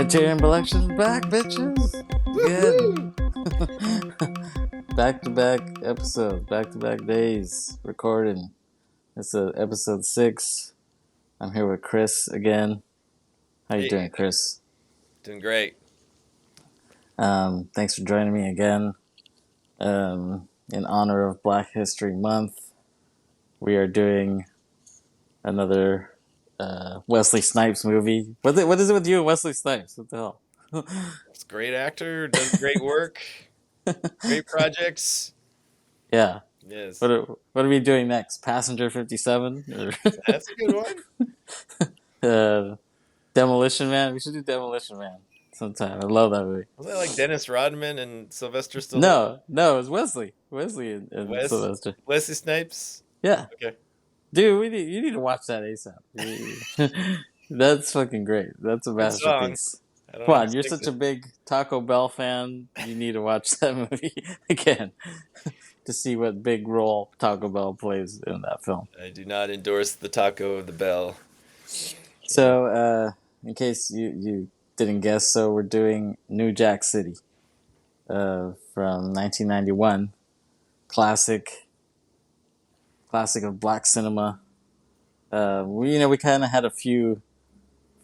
Briterion Bollection's back, bitches. Good. Back-to-back episodes, back-to-back days recording. It's episode 6. I'm here with Kris again. How you doing, Kris? Doing great. Thanks for joining me again. In honor of Black History Month, we are doing another Wesley Snipes movie. What is it with you and Wesley Snipes? What the hell? He's a great actor, does great work, great projects. Yeah. Yes. What are we doing next? Passenger 57? That's a good one. Demolition Man? We should do Demolition Man sometime. I love that movie. Was that like Dennis Rodman and Sylvester Stallone? No, it was Wesley. Wesley and Sylvester. Wesley Snipes? Yeah. Okay. Dude, you need to watch that ASAP. That's fucking great. That's a masterpiece. Come on, you're such a big Taco Bell fan. You need to watch that movie again to see what big role Taco Bell plays in that film. I do not endorse the Taco of the Bell. So, in case you didn't guess, so we're doing New Jack City from 1991. Classic of black cinema. We kind of had a few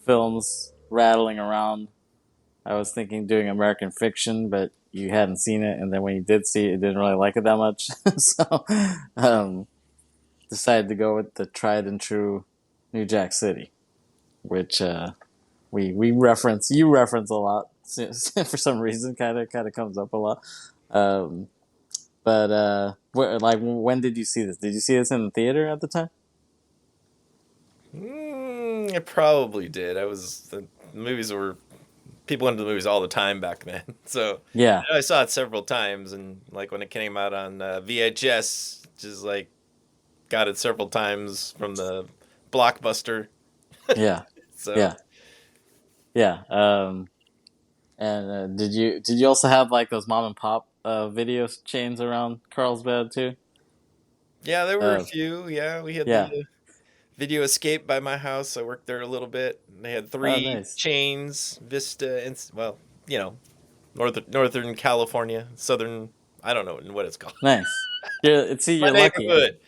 films rattling around. I was thinking doing American Fiction, but you hadn't seen it, and then when you did see it, you didn't really like it that much. So, decided to go with the tried and true New Jack City, which we reference. You reference a lot for some reason. Kind of comes up a lot. When did you see this? Did you see this in the theater at the time? I probably did. The movies were. People went to the movies all the time back then. So yeah, I saw it several times, and like when it came out on VHS, just like got it several times from the Blockbuster. Yeah. So yeah. And did you also have like those mom and pop video chains around Carlsbad too? Yeah, there were a few. Yeah, we had the Video Escape by my house. I worked there a little bit. They had 3 chains, Vista, and Northern California, Southern. I don't know what it's called. Nice. You're lucky. Neighborhood.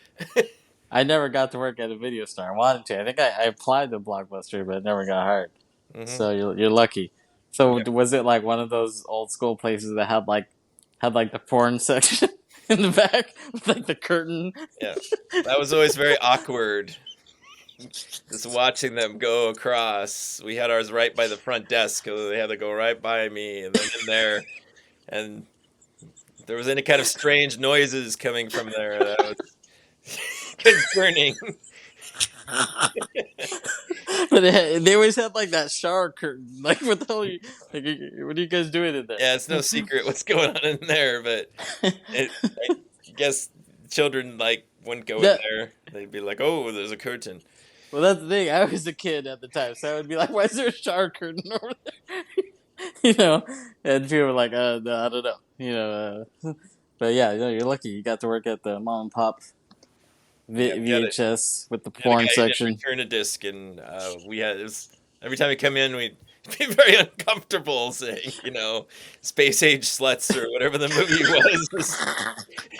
I never got to work at a video store. I wanted to. I think I applied to Blockbuster, but never got hired. Mm-hmm. So you're lucky. So was it like one of those old school places that had like the porn section in the back with like the curtain? Yeah, that was always very awkward. Just watching them go across. We had ours right by the front desk, so they had to go right by me and then in there. And if there was any kind of strange noises coming from there, that was concerning. But they always had like that shower curtain. Like, what the hell? What are you guys doing in there? Yeah, it's no secret what's going on in there, but I guess children wouldn't go in there. They'd be like, "Oh, there's a curtain." Well, that's the thing. I was a kid at the time, so I would be like, "Why is there a shower curtain over there?" And people were like, "No, I don't know." But yeah, you're lucky. You got to work at the mom and pop VHS with the porn section. Return a disc, and every time we come in, we'd be very uncomfortable saying, Space Age Sluts or whatever the movie was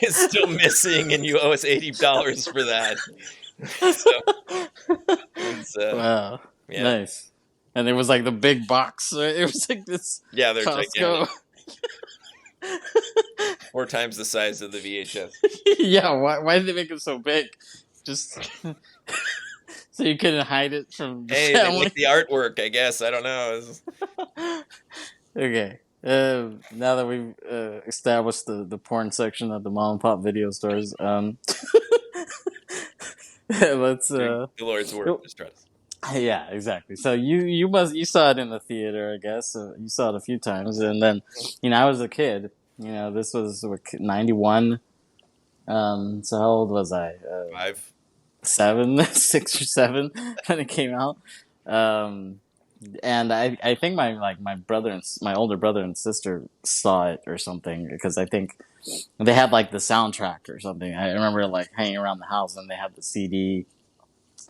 is still missing, and you owe us $80 for that. Wow, yeah. Nice. And it was like the big box. Right? It was like this. Yeah, they're gigantic. 4 times the size of the VHS. Yeah, why did they make it so big? Just so you couldn't hide it from the family? They like the artwork, I guess. I don't know. Okay. Now that we've established the porn section of the mom and pop video stores, let's the Lord's work is trust. Yeah, exactly. So you saw it in the theater, I guess. You saw it a few times, and then I was a kid. This was 91. So how old was I? 5, 7, 6 or 7 when it came out. And I think my older brother and sister saw it or something, because I think they had like the soundtrack or something. I remember like hanging around the house and they had the CD,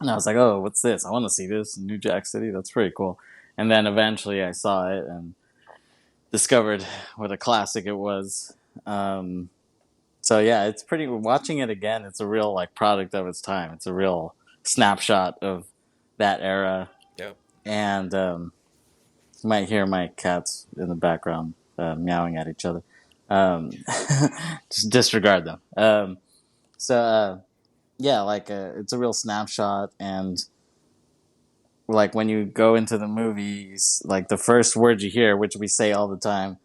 and I was like, "Oh, what's this? I want to see this New Jack City. That's pretty cool." And then eventually I saw it and discovered what a classic it was. Um, so yeah, it's pretty. Watching it again, it's a real like product of its time. It's a real snapshot of that era. Yeah. And you might hear my cats in the background meowing at each other. Um, just disregard them. Yeah, like it's a real snapshot, and like when you go into the movies, like the first word you hear, which we say all the time,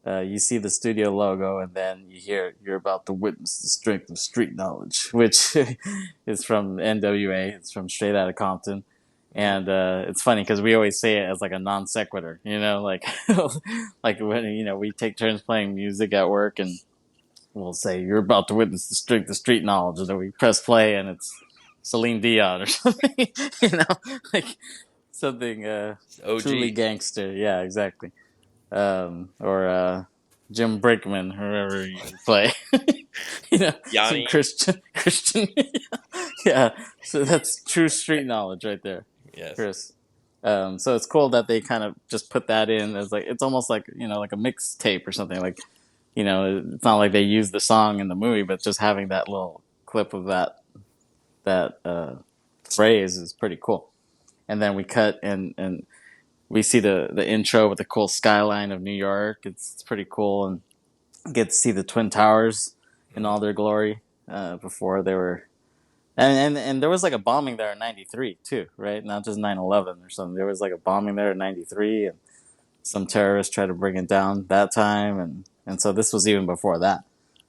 you see the studio logo, and then you hear you're about to witness the strength of street knowledge, which is from NWA. It's from Straight Outta Compton, Hmm. and it's funny because we always say it as like a non sequitur, like like when we take turns playing music at work, and we'll say you're about to witness the strength of street knowledge, and then we press play, and it's Celine Dion or something, like something truly OG. gangster. Yeah, exactly. Or Jim Brickman, whoever you play, some Yanni. Christian. Yeah, so that's true street knowledge right there, Yes. Kris. So it's cool that they kind of just put that in as like it's almost like like a mixtape or something. Like it's not like they use the song in the movie, but just having that little clip of that phrase is pretty cool. And then we cut and we see the intro with the cool skyline of New York. It's pretty cool, and get to see the Twin Towers in Hmm. all their glory before they were. And there was like a bombing there in '93 too, right? Not just 9/11 or something. There was like a bombing there in '93, and some terrorists tried to bring it down that time, and so this was even before that.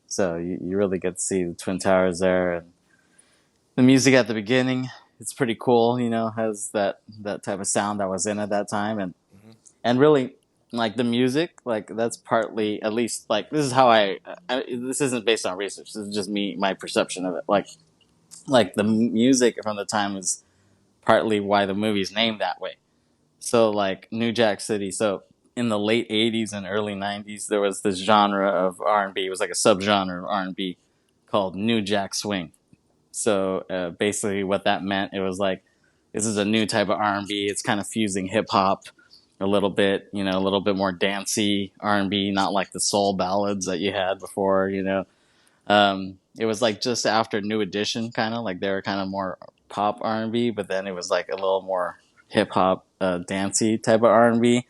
So you really get to see the Twin Towers there, and the music at the beginning. It's pretty cool, has that type of sound that was in at that time, Hmm. and really like the music, like that's partly, at least like this is how this isn't based on research, this is just me, my perception of it, like the music from the time is partly why the movie's named that way. So like New Jack City, so in the late 80s and early 90s there was this genre of R&B. It was like a subgenre of R&B called New Jack Swing. So basically what that meant, it was like this is a new type of R&B. It's kind of fusing hip hop a little bit, a little bit more dancey R&B, not like the soul ballads that you had before. It was like just after New Edition, kind of like they were kind of more pop R&B, but then it was like a little more hip hop, dancey type of R&B.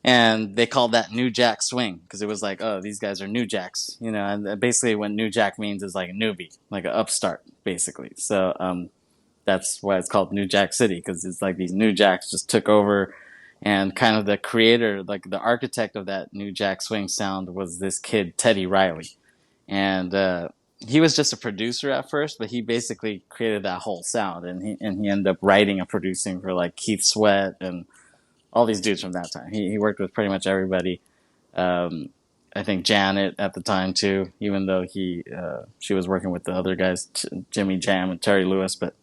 And they called that New Jack Swing because it was like, oh, these guys are New Jacks, and basically what New Jack means is like a newbie, like an upstart, basically. So that's why it's called New Jack City, because it's like these New Jacks just took over, and kind of the creator, like the architect of that New Jack Swing sound, was this kid Teddy Riley, and he was just a producer at first, but he basically created that whole sound, and he ended up writing and producing for like Keith Sweat and all these dudes from that time. He worked with pretty much everybody. Um, I think Janet at the time too, even though she was working with the other guys, Jimmy Jam and Terry Lewis, but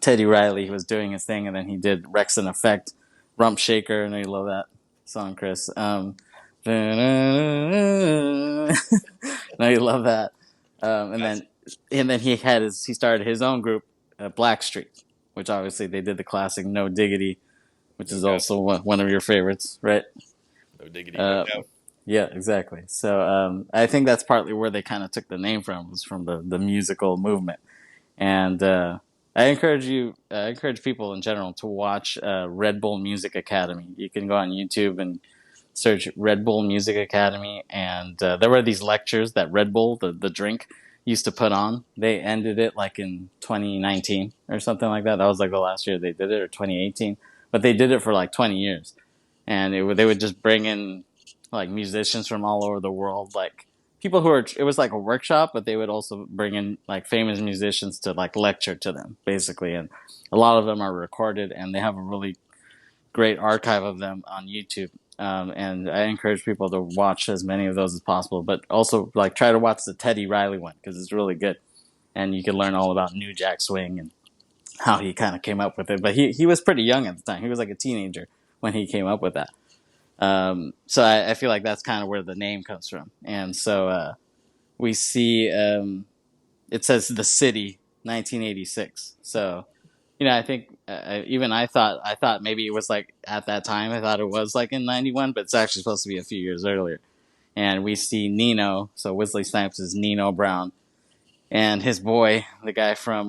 Teddy Riley, he was doing his thing, and then he did Rex and Effect, Rump Shaker. I know you love that song, Kris. No, you love that. And Yes. then he started his own group, Blackstreet, which obviously they did the classic No Diggity, which No is doubt. also one of your favorites, right? No diggity. No Uh, doubt. yeah, exactly. So I think that's partly where they kind of took the name from, was from the musical movement. And I encourage people in general to watch Red Bull Music Academy. You can go on YouTube and search Red Bull Music Academy, and there were these lectures that Red Bull, the drink, used to put on. They ended it like in 2019 or something like that. That was like the last year they did it, or 2018. But they did it for like 20 years, and they would just bring in like musicians from all over the world, like people who are. It was like a workshop, but they would also bring in like famous musicians to like lecture to them, basically. And a lot of them are recorded, and they have a really great archive of them on YouTube. And I encourage people to watch as many of those as possible, but also like try to watch the Teddy Riley one because it's really good, and you can learn all about New Jack Swing and how he kind of came up with it. But he was pretty young at the time; he was like a teenager when he came up with that. So I feel like that's kind of where the name comes from. And so we see it says the city 1986. So I think even I thought maybe it was like at that time I thought it was like in '91, but it's actually supposed to be a few years earlier. And we see Nino, so Wesley Snipes is Nino Brown, and his boy, the guy from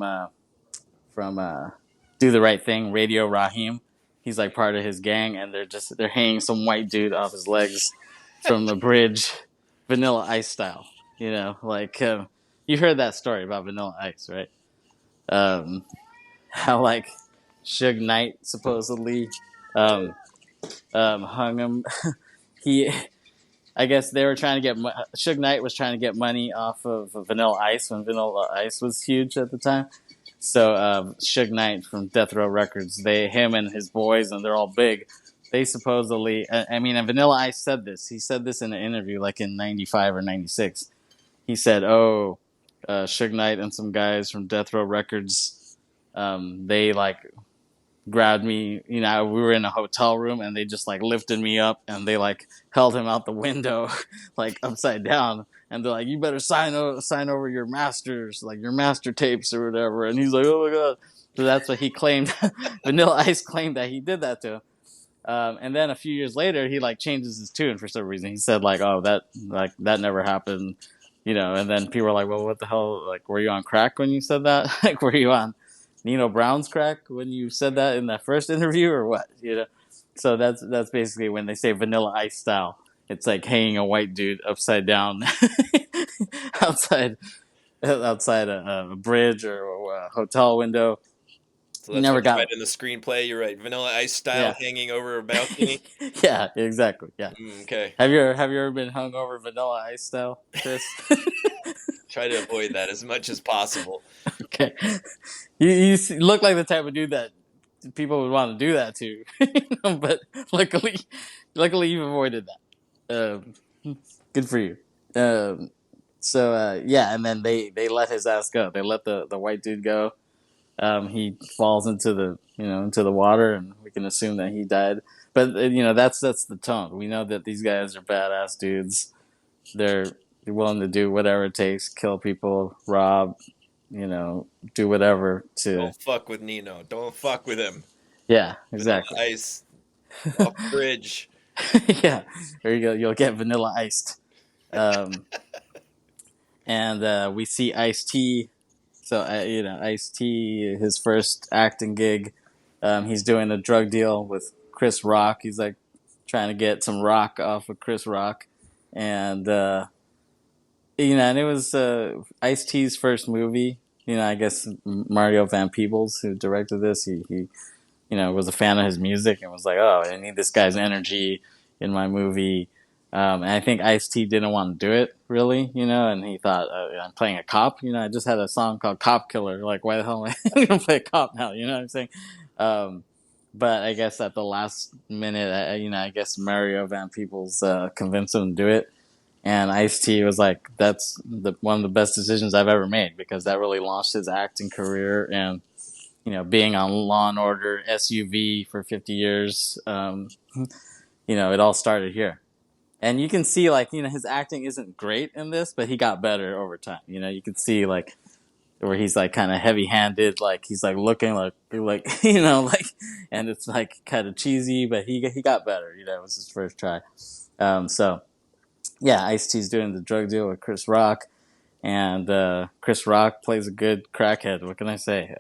Do the Right Thing, Radio Raheem. He's like part of his gang, and they're hanging some white dude off his legs from the bridge, Vanilla Ice style. Like you heard that story about Vanilla Ice, right? Um, how like Suge Knight supposedly um, hung him. he, I guess they were trying to get Suge Knight was trying to get money off of Vanilla Ice when Vanilla Ice was huge at the time. So Suge Knight from Death Row Records, him and his boys, and they're all big. They supposedly, I mean, and Vanilla Ice said this. He said this in an interview, like in '95 or '96. He said, "Oh, Suge Knight and some guys from Death Row Records, they like grabbed me. We were in a hotel room, and they just like lifted me up, and they like held him out the window, like upside down." And they're like, "You better sign over your masters, like your master tapes or whatever." And he's like, "Oh my god!" So that's what he claimed. Vanilla Ice claimed that he did that to him. And then a few years later, he like changes his tune for some reason. He said like, "Oh, that never happened," And then people were like, "Well, what the hell? Like, were you on crack when you said that? Like, were you on Nino Brown's crack when you said that in that first interview, or what?" So that's basically when they say Vanilla Ice style. It's like hanging a white dude upside down outside outside a bridge or a hotel window. So You that's what never you got write in the screenplay. You write Vanilla Ice style yeah hanging over a balcony. yeah exactly yeah. Okay. Have you ever been hung over Vanilla Ice style, Kris? Try to avoid that as much as possible. Okay, you look like the type of dude that people would want to do that to, but luckily, luckily you've avoided that. Good for you. So yeah, and then they let his ass go. They let the white dude go. He falls into the water, and we can assume that he died. But that's the tone. We know that these guys are badass dudes. They're willing to do whatever it takes, kill people, rob, do whatever to. Don't fuck with Nino. Don't fuck with him. Yeah, Vanilla exactly. Ice off the bridge. Yeah, there you go. You'll get Vanilla Iced. Um, and we see Ice T. So Ice T, his first acting gig. He's doing a drug deal with Chris Rock. He's like trying to get some rock off of Chris Rock, and and it was Ice T's first movie. I guess Mario Van Peebles, who directed this, he was a fan of his music and was like, "Oh, I need this guy's energy in my movie." And I think Ice T didn't want to do it really, and he thought, "I'm playing a cop." I just had a song called "Cop Killer." Like, why the hell am I going to play a cop now? You know what I'm saying? Um, but I guess at the last minute, I guess Mario Van Peebles convinced him to do it. And Ice T was like, "That's one of the best decisions I've ever made," because that really launched his acting career. And being on Law and Order SUV for 50 years, it all started here. And you can see, like, his acting isn't great in this, but he got better over time. You can see, like, where he's, like, kind of heavy-handed, like, he's, like, looking like, like, and it's, like, kind of cheesy, but he got better. It was his first try. So, yeah, Ice-T's doing the drug deal with Chris Rock. And Chris Rock plays a good crackhead. What can I say?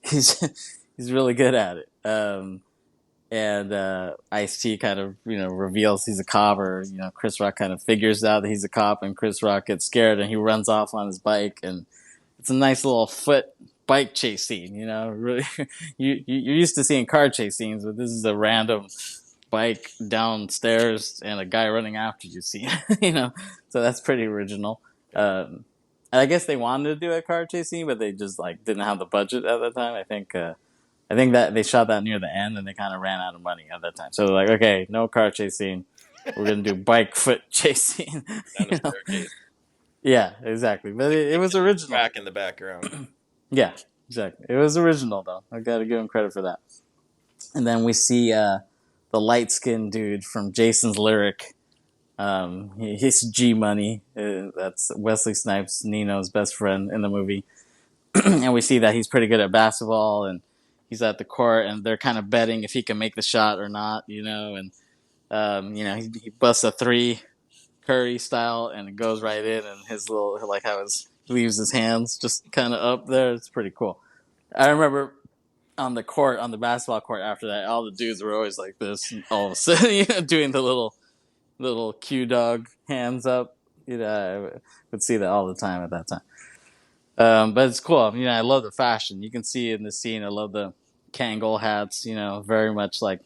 He's really good at it. And Ice T kind of reveals he's a cop, or Chris Rock kind of figures out that he's a cop, and Chris Rock gets scared and he runs off on his bike, and it's a nice little bike chase scene. Really, you're used to seeing car chase scenes, but this is a random bike downstairs and a guy running after you scene. So that's pretty original. And I guess they wanted to do a car chase scene, but they just like didn't have the budget at the time. I think that they shot that near the end, and they kind of ran out of money at that time. So they're like, okay, no car chase scene. We're gonna do bike foot chase scene. Down a staircase. Yeah, exactly. But it was original. Back in the background. Yeah, exactly. It was original, though. I got to give him credit for that. And then we see the light skinned dude from Jason's Lyric. He's G Money. That's Wesley Snipes, Nino's best friend in the movie. and we see that he's pretty good at basketball, and he's at the court, and they're kind of betting if he can make the shot or not, and he busts a three, Curry style, and it goes right in, and his little like how he leaves his hands just kind of up there. It's pretty cool. I remember on the court, on the basketball court after that, all the dudes were always like this, and all of a sudden, doing the little Q dog hands up. I would see that all the time at that time. But it's cool. I love the fashion. You can see in the scene. I love the Kangol hats. Very much like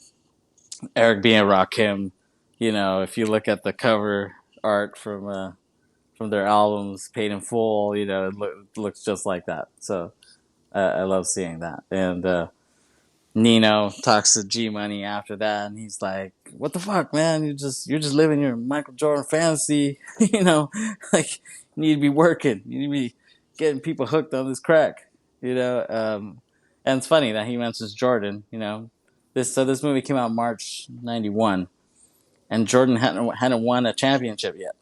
Eric B. and Rakim. If you look at the cover art from their albums, Paid in Full, it looks just like that. So I love seeing that. And Nino talks to G Money after that, and he's like, "What the fuck, man? You're just living your Michael Jordan fantasy. Like you need to be working. You need to be getting people hooked on this crack. And it's funny that he mentions Jordan. This movie came out March '91, and Jordan hadn't won a championship yet.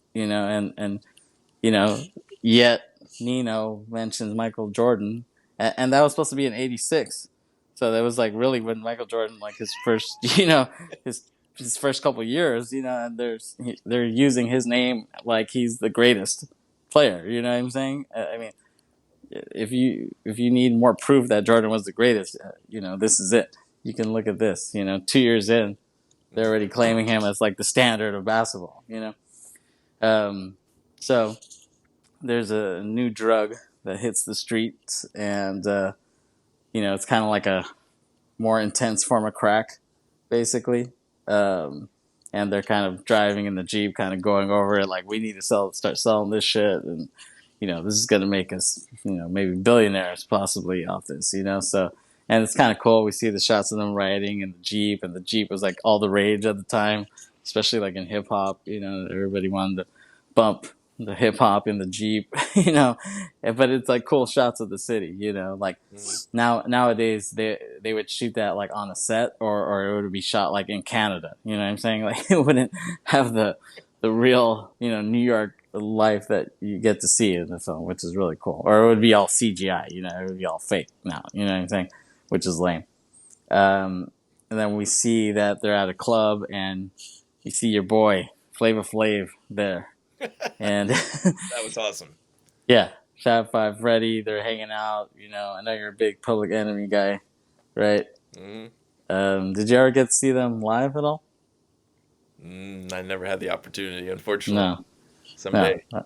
Yet Nino mentions Michael Jordan, and that was supposed to be in '86. So that was like really when Michael Jordan, like his first, his first couple years, and they're using his name like he's the greatest player. You know what I'm saying? I mean, if you need more proof that Jordan was the greatest, this is it. You can look at this. 2 years in, they're already claiming him as like the standard of basketball. So there's a new drug that hits the streets, and it's kind of like a more intense form of crack, basically. And they're kind of driving in the Jeep, kind of going over it, like, we need to start selling this shit, and this is gonna make us, maybe billionaires possibly off this, So, and it's kind of cool. We see the shots of them riding in the Jeep, and the Jeep was like all the rage at the time, especially like in hip hop. Everybody wanted to bump the hip hop in the Jeep, but it's like cool shots of the city, like nowadays they would shoot that like on a set, or it would be shot like in Canada, what I'm saying? Like it wouldn't have the real, New York life that you get to see in the film, which is really cool. Or it would be all CGI, it would be all fake now, what I'm saying? Which is lame. And then we see that they're at a club, and you see your boy Flavor Flav there. And that was awesome. Yeah, Fab Five Freddy, they're hanging out. I know you're a big Public Enemy guy, right? Mm-hmm. Did you ever get to see them live at all? I never had the opportunity, unfortunately. No. Someday. No.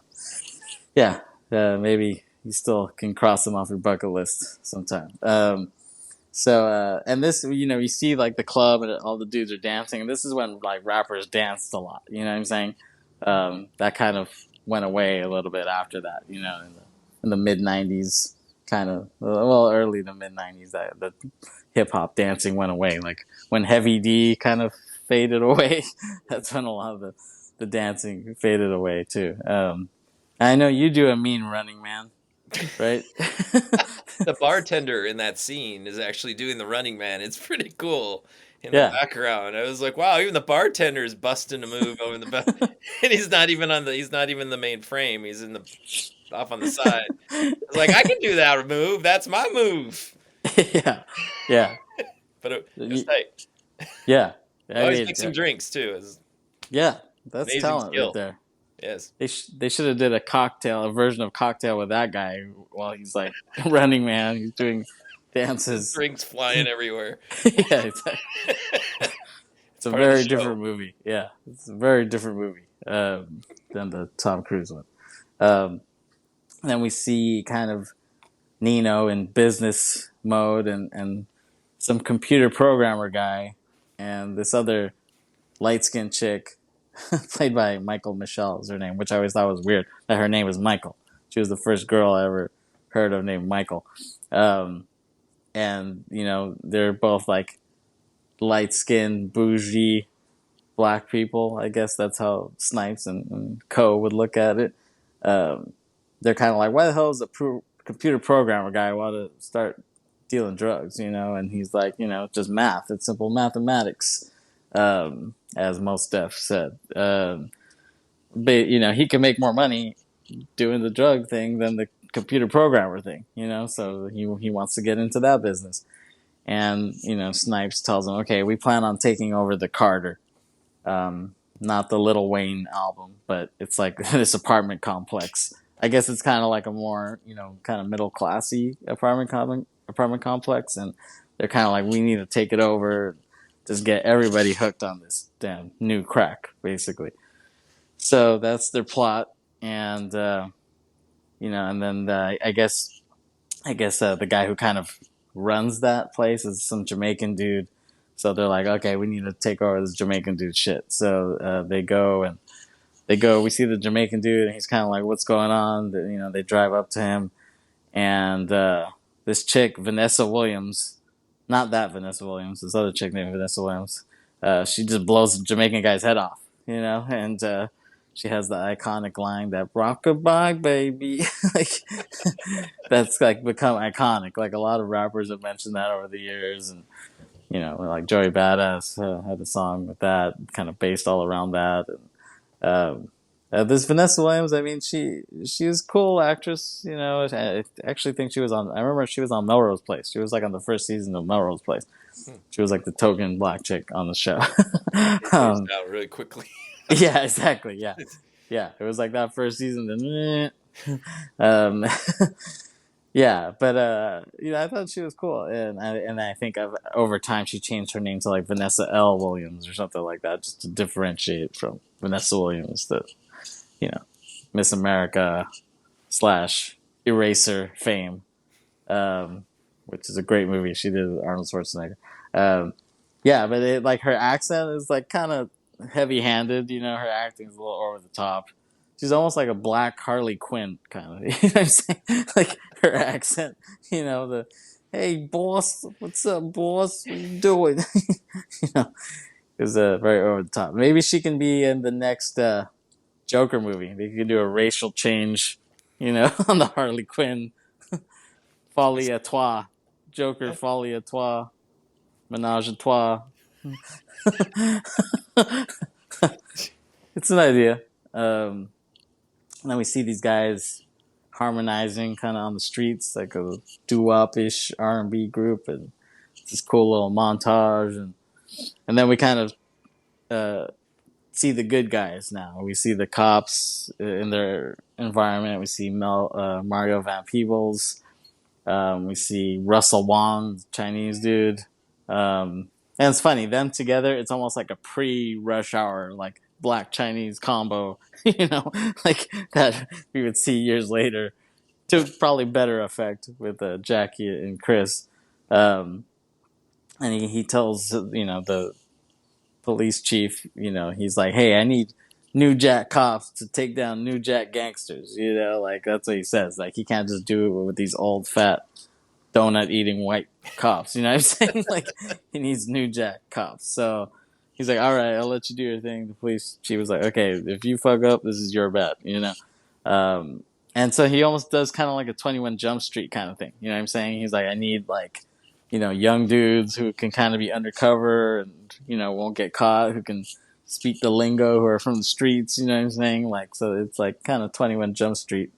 Yeah, maybe you still can cross them off your bucket list sometime. And this, you see like the club and all the dudes are dancing, and this is when like rappers danced a lot. You know what I'm saying? That kind of went away a little bit after that, in the mid '90s, kind of, early to mid '90s, that the hip hop dancing went away. Like when Heavy D kind of faded away, that's when a lot of the dancing faded away too. I know you do a mean Running Man, right? The bartender in that scene is actually doing the Running Man. It's pretty cool. In the background, I was like, "Wow!" Even the bartender is busting a move over the back, and he's not even the main frame. He's off on the side. I was like, "I can do that move. That's my move." Yeah. But it was tight. Yeah. Always mixing drinks too. Yeah, that's talent skill right there. Yes. They should have did a version of Cocktail with that guy while he's like Running Man. He's doing dances. Drinks flying everywhere. Yeah, exactly. It's a very different movie. Yeah, it's a very different movie than the Tom Cruise one. Then we see kind of Nino in business mode, and some computer programmer guy, and this other light-skinned chick played by Michael Michelle is her name, which I always thought was weird that her name was Michael. She was the first girl I ever heard of named Michael. And, they're both like light-skinned, bougie black people. I guess that's how Snipes and Co. would look at it. They're kind of like, why the hell is a computer programmer guy want to start dealing drugs, And he's like, just math. It's simple mathematics, as Mos Def said. But, he can make more money doing the drug thing than the computer programmer thing, so he wants to get into that business. And, Snipes tells him, okay, we plan on taking over the Carter. Not the Lil Wayne album, but it's like this apartment complex. I guess it's kind of like a more, kind of middle classy apartment complex. And they're kind of like, we need to take it over, just get everybody hooked on this damn new crack, basically. So that's their plot. And, and then I guess the guy who kind of runs that place is some Jamaican dude. So they're like, okay, we need to take over this Jamaican dude shit. So they go. We see the Jamaican dude, and he's kind of like, what's going on? They drive up to him, and this chick, Vanessa Williams, not that Vanessa Williams, this other chick named Vanessa Williams, she just blows the Jamaican guy's head off, and she has the iconic line that "Rockabye, baby," like that's like become iconic. Like a lot of rappers have mentioned that over the years, and like Joey Badass had a song with that, kind of based all around that. And this Vanessa Williams, I mean, she's a cool actress. I actually think she was on. I remember she was on Melrose Place. She was like on the first season of Melrose Place. She was like the token black chick on the show. It out really quickly. Yeah, exactly. Yeah, it was like that first season. Then, yeah, but I thought she was cool, and I think over time she changed her name to like Vanessa L. Williams or something like that, just to differentiate from Vanessa Williams, the Miss America / Eraser fame, which is a great movie she did with Arnold Schwarzenegger. Yeah, but like her accent is like kind of heavy-handed. Her acting is a little over the top. She's almost like a black Harley Quinn kind of. You know what I'm saying? Like her accent. The hey boss, what's up, boss? What you doing? Is very over the top. Maybe she can be in the next Joker movie. They could do a racial change, on the Harley Quinn. Folie à trois. Joker Folie à trois. Menage a trois. It's an idea. Then we see these guys harmonizing kind of on the streets, like a doo-wop-ish R&B group, and this cool little montage, and then we kind of see the good guys now. We see the cops in their environment. We see Mario Van Peebles. We see Russell Wong, Chinese dude. And it's funny, them together, it's almost like a pre-Rush Hour, like black Chinese combo, like that we would see years later to probably better effect with Jackie and Kris. And he tells, the police chief, he's like, hey, I need New Jack cops to take down New Jack gangsters, like that's what he says. Like he can't just do it with these old fat donut eating white cops, you know what I'm saying? Like he needs New Jack cops. So he's like, all right, I'll let you do your thing. The police chief was like, okay, if you fuck up, this is your bad, and so he almost does kind of like a 21 Jump Street kind of thing, you know what I'm saying? He's like, I need like, young dudes who can kind of be undercover and, won't get caught, who can speak the lingo, who are from the streets, you know what I'm saying? Like, so it's like kind of 21 Jump Street.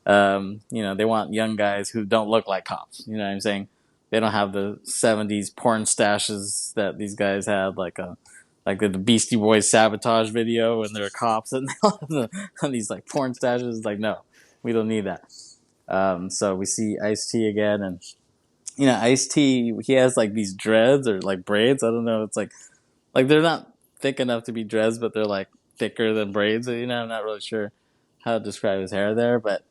They want young guys who don't look like cops, you know what I'm saying? They don't have the 70s porn stashes that these guys had, like the Beastie Boys Sabotage video, and they're cops and these like porn stashes. Like, no, we don't need that. So we see Ice-T again, and Ice-T, he has like these dreads or like braids. I don't know. It's like they're not thick enough to be dreads, but they're like thicker than braids. I'm not really sure how to describe his hair there, but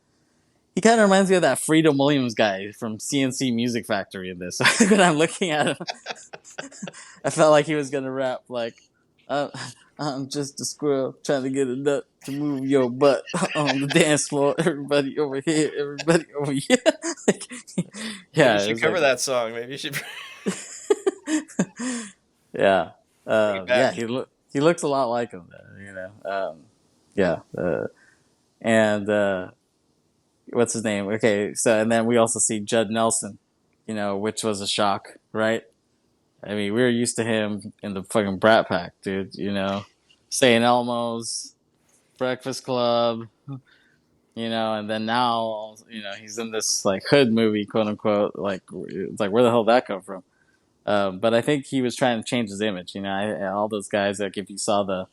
he kind of reminds me of that Freedom Williams guy from CNC Music Factory in this. When I'm looking at him, I felt like he was going to rap like, I'm just a squirrel trying to get a nut to move your butt on the dance floor. Everybody over here, everybody over here. Like, yeah, Maybe you should cover that song. Maybe you should. Yeah, yeah. He looks a lot like him, yeah, and what's his name? Okay, so and then we also see Judd Nelson, which was a shock, right? I mean, we were used to him in the fucking Brat Pack, dude. St. Elmo's, Breakfast Club, And then now, he's in this like hood movie, quote unquote. Like, it's like, where the hell did that come from? But I think he was trying to change his image. All those guys, like if you saw the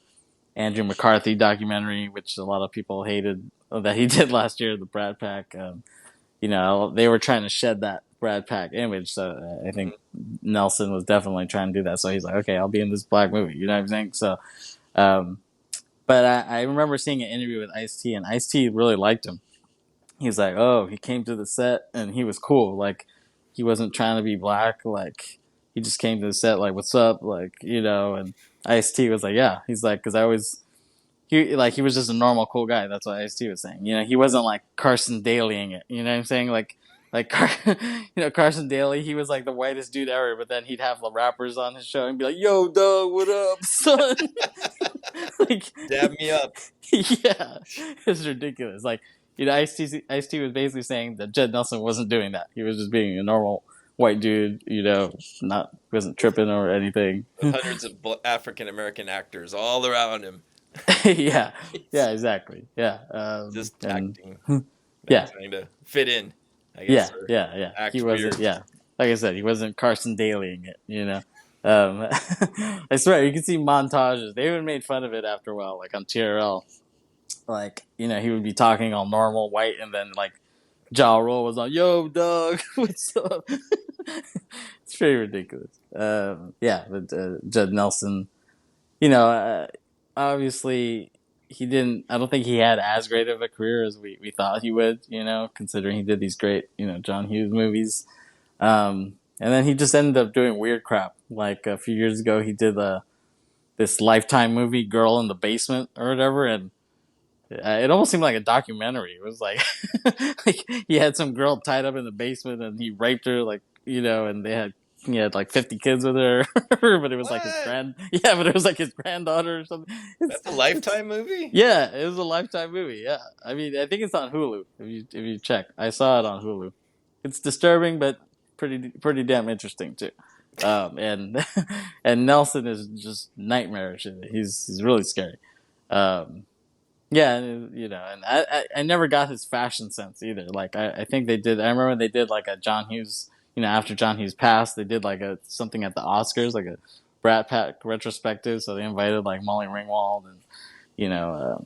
Andrew McCarthy documentary, which a lot of people hated that he did last year, the Brad Pack. They were trying to shed that Brad Pack image. So I think Nelson was definitely trying to do that. So he's like, okay, I'll be in this black movie. You know what I'm saying? So, um, but I remember seeing an interview with Ice-T, and Ice-T really liked him. He's like, oh, he came to the set and he was cool. Like, he wasn't trying to be black. Like, he just came to the set like, what's up? Like, and Ice-T was like, yeah. He's like, because he was just a normal cool guy. That's what Ice-T was saying. He wasn't like Carson Dalying it. You know what I'm saying? Like Carson Daly, he was like the whitest dude ever, but then he'd have the rappers on his show and be like, "Yo, dog, what up, son?" Like, Dab me up. yeah, it's ridiculous. Like, Ice-T was basically saying that Judd Nelson wasn't doing that. He was just being a normal white dude. Not wasn't tripping or anything. With hundreds of African American actors all around him. Yeah, yeah, exactly. Yeah, Just and acting. yeah, Trying to fit in, I yeah, guess. yeah. Act He wasn't. weird. Yeah, like I said, he wasn't Carson Dalying it. I swear you can see montages. They even made fun of it after a while, like on TRL. Like, he would be talking all normal white, and then like Ja Rule was on, "Yo, dog, what's up?" It's pretty ridiculous. Yeah, but Judd Nelson, obviously he didn't. I don't think he had as great of a career as we thought he would. Considering he did these great, John Hughes movies. And then he just ended up doing weird crap. Like a few years ago, he did this Lifetime movie, Girl in the Basement or whatever, and it almost seemed like a documentary. It was like, like he had some girl tied up in the basement and he raped her, like, and he had like 50 kids with her, but it was like What? yeah, but it was like his granddaughter or something. That's a Lifetime movie? Yeah, it was a Lifetime movie. Yeah, I mean, I think it's on Hulu. If you check, I saw it on Hulu. It's disturbing, but pretty damn interesting too. And and Nelson is just nightmarish. He's really scary. Um, yeah, and, and I never got his fashion sense either. Like I think they did. I remember they did like a John Hughes. After John Hughes passed, they did like something at the Oscars, like a Brat Pack retrospective. So they invited like Molly Ringwald and you know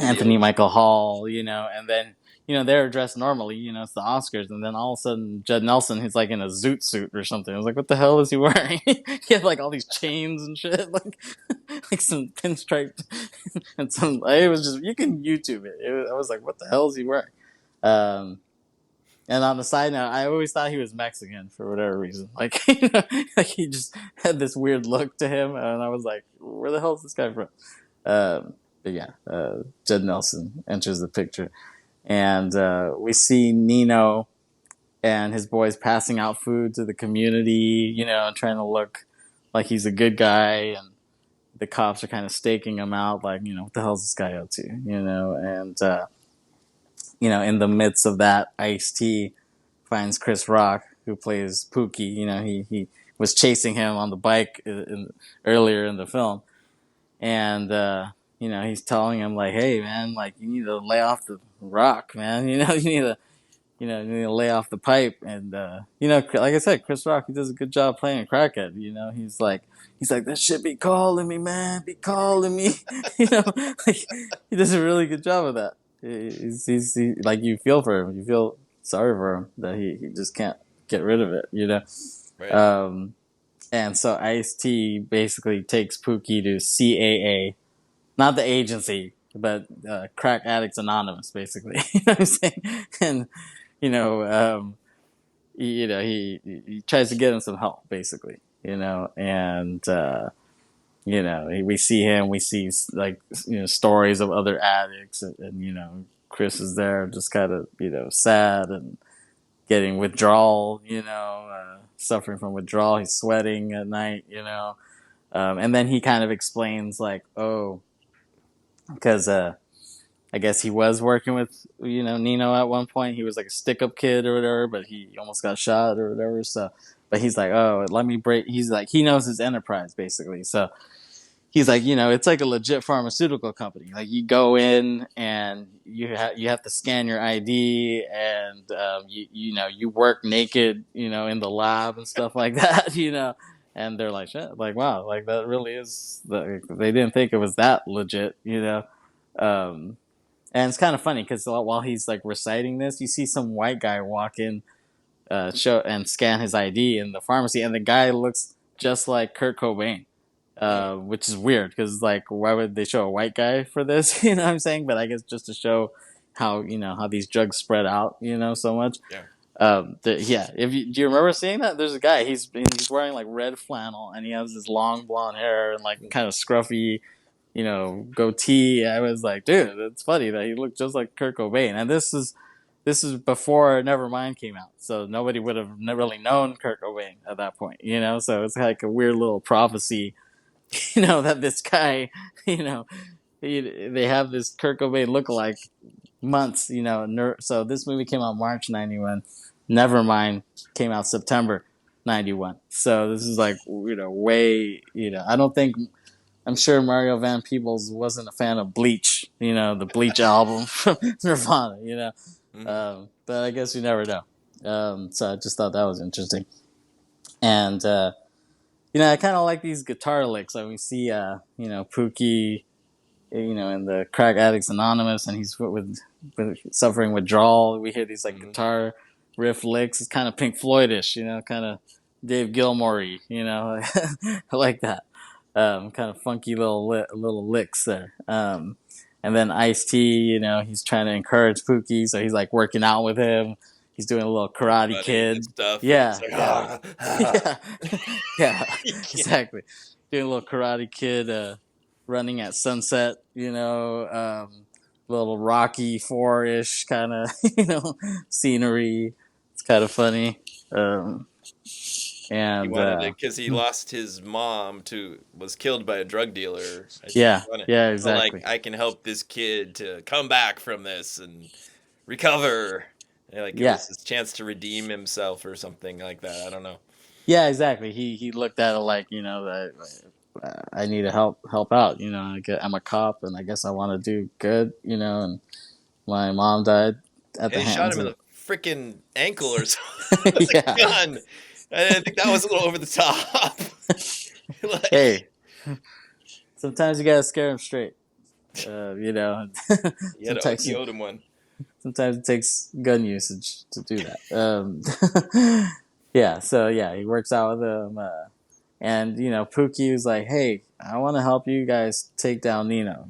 Anthony Michael Hall, and then they're dressed normally, it's the Oscars, and then all of a sudden Judd Nelson, he's like in a zoot suit or something. I was like, what the hell is he wearing? He had like all these chains and shit, like some pinstriped and some. It was just, you can YouTube it. I was like, what the hell is he wearing? Um, and on the side note, I always thought he was Mexican for whatever reason. Like, like he just had this weird look to him, and I was like, where the hell is this guy from? But yeah, Judd Nelson enters the picture. And we see Nino and his boys passing out food to the community, and trying to look like he's a good guy. And the cops are kind of staking him out, like, what the hell's this guy up to, And, in the midst of that, Ice-T finds Chris Rock, who plays Pookie. He was chasing him on the bike earlier in the film. And, he's telling him like, "Hey, man, like you need to lay off the rock, man. You need to lay off the pipe." And like I said, Chris Rock, he does a good job playing a crackhead. He's like, "That shit be calling me, man, be calling me." Like he does a really good job of that. Like you feel for him, you feel sorry for him that he just can't get rid of it. Right. And so Ice-T basically takes Pookie to CAA, not the agency, but Crack Addicts Anonymous, basically. You know what I'm saying? And he tries to get him some help, basically. And we see him. We see like stories of other addicts, and Kris is there, just kind of sad and getting withdrawal. Suffering from withdrawal. He's sweating at night. And then he kind of explains like, oh, because I guess he was working with Nino at one point. He was like a stick-up kid or whatever, but he almost got shot or whatever. So, but he's like, oh, let me break. He's like, he knows his enterprise basically. So he's like, it's like a legit pharmaceutical company. Like you go in and you have to scan your ID, and you work naked, in the lab and stuff like that, And they're like, shit, like wow, like that really is. They didn't think it was that legit. Um, and it's kind of funny because while he's like reciting this, you see some white guy walk in, show and scan his ID in the pharmacy, and the guy looks just like Kurt Cobain, Oh, which is weird because like why would they show a white guy for this? You know what I'm saying? But I guess just to show how these drugs spread out, so much. yeah. Yeah. Do you remember seeing that? There's a guy. He's wearing like red flannel, and he has this long blonde hair and like kind of scruffy, goatee. I was like, dude, it's funny that he looked just like Kurt Cobain. And this is before Nevermind came out, so nobody would have really known Kurt Cobain at that point. So it's like a weird little prophecy, that this guy, you know, they have this Kurt Cobain lookalike months, so this movie came out March 91. Nevermind came out September 91. So this is like, way, I don't think, I'm sure Mario Van Peebles wasn't a fan of Bleach, the Bleach album from Nirvana. Hmm. But I guess you never know. So I just thought that was interesting. And, I kind of like these guitar licks. We see, Pookie, in the Crack Addicts Anonymous, and he's with suffering withdrawal. We hear these like Hmm. guitar riff licks. It's kind of Pink Floydish, kind of Dave Gilmore-y, I like that. Kind of funky little licks there. And then Ice-T, he's trying to encourage Pookie, so he's like working out with him. He's doing a little Karate Running and Kid. stuff, and it's Yeah, like, yeah, yeah, yeah, You can't- exactly. Doing a little Karate Kid, running at sunset. Little Rocky Four-ish kind of scenery. It's kind of funny. Um, he and wanted it because he lost his mom was killed by a drug dealer. I think yeah, yeah, he felt like exactly. I can help this kid to come back from this and recover. And, like it Yeah, was his chance to redeem himself or something like that. I don't know. yeah, exactly. He looked at it like, that I need to help out. I'm a cop, and I guess I want to do good. And my mom died at Yeah, the he shot hands him in of. the freaking ankle or something with a Yeah. gun. I think that was a little over the top. Like, Hey, sometimes you gotta scare them straight. Sometimes he owed him one. sometimes it takes gun usage to do that. Yeah, so yeah, he works out with him, and Pookie was like, "Hey, I want to help you guys take down Nino.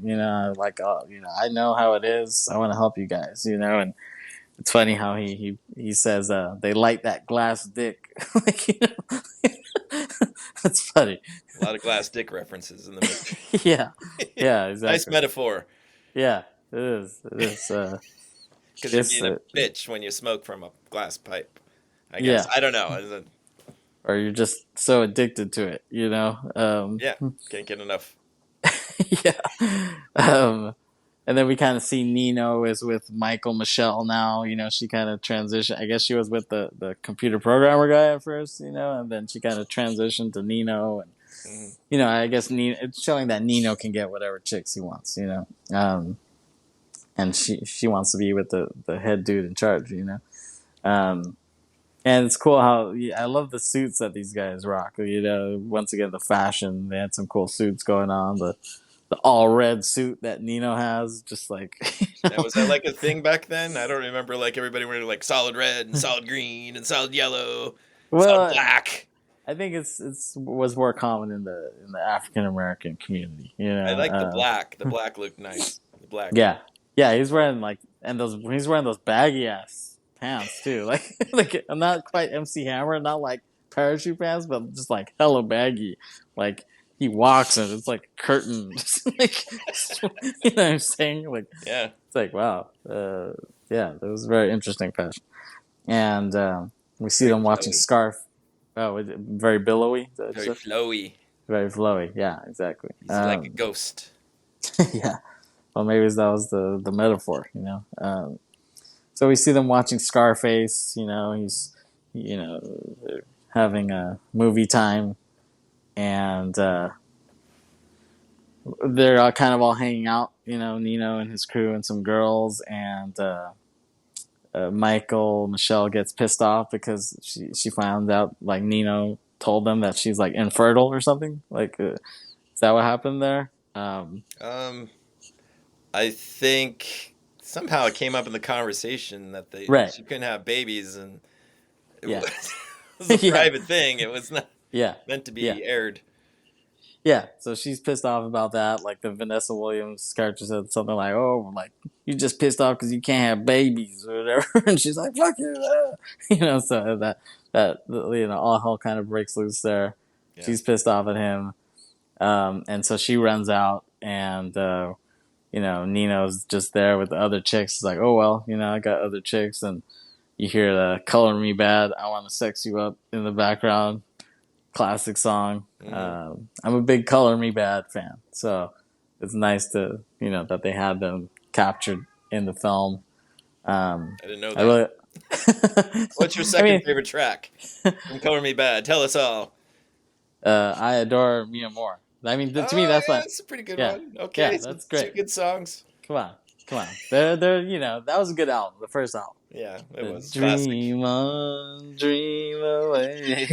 Like, oh, I know how it is. I want to help you guys. And it's funny how he says, they light that glass dick. Like, that's funny. A lot of glass dick references in the movie. Yeah, yeah, Nice exactly. metaphor. Yeah, it is. It is. Because you're This, being a bitch when you smoke from a glass pipe. I guess. yeah, I don't know. or you're just so addicted to it. Yeah, can't get enough. Yeah. And then we kind of see Nino is with Michael Michelle now. She kind of transitioned. I guess she was with the computer programmer guy at first, and then she kind of transitioned to Nino. And, Hmm. I guess it's showing that Nino can get whatever chicks he wants. And she wants to be with the head dude in charge. Um, and it's cool how I love the suits that these guys rock. Once again, the fashion. They had some cool suits going on. The all red suit that Nino has, just like Now, was that like a thing back then? I don't remember like everybody wearing like solid red and solid green and solid yellow, solid well, black. I think it's was more common in the African American community. I like the black. The black looked nice. The black. Yeah, yeah, he's wearing like he's wearing those baggy ass pants too. Like like not quite MC Hammer, not like parachute pants, but just like hella baggy. Like he walks and it's like a curtain. Like what I'm saying? Like Yeah. it's like wow. Yeah, that was a very interesting fashion. And we see Very them watching flowy. Scarf. Oh, very billowy. Very flowy. Very flowy. Yeah, exactly. He's like a ghost. Yeah. Well, maybe that was the metaphor. So we see them watching Scarface. He's, having a movie time, and they're all kind of all hanging out, Nino and his crew and some girls, and Michelle gets pissed off because she found out like Nino told them that she's like infertile or something. Like, is that what happened there? Um, I think somehow it came up in the conversation that Right. she couldn't have babies, and it Yeah. was, it was a Yeah. private thing. It was not Yeah. meant to Yeah. be aired. Yeah, so she's pissed off about that. Like the Vanessa Williams character said something like, "Oh, like you just pissed off because you can't have babies or whatever," and she's like, "Fuck you," So that all hell kind of breaks loose there. Yeah. She's pissed off at him, and so she runs out, and Nino's just there with the other chicks. He's like, "Oh well, I got other chicks," and you hear the "Color Me Bad, I Want to Sex You Up" in the background. Classic song. I'm a big Color Me Bad fan, so it's nice to that they had them captured in the film. I didn't know I that. really, What's your I second mean, favorite track from Color Me Bad? Tell us all. I adore Mia Moore. I mean, to me, Oh, that's yeah, my that's a pretty good yeah, one. yeah, Okay, so that's two great. good songs. Come on, come on. They're that was a good album, the first album. Yeah, it was classic. Dream on, dream away.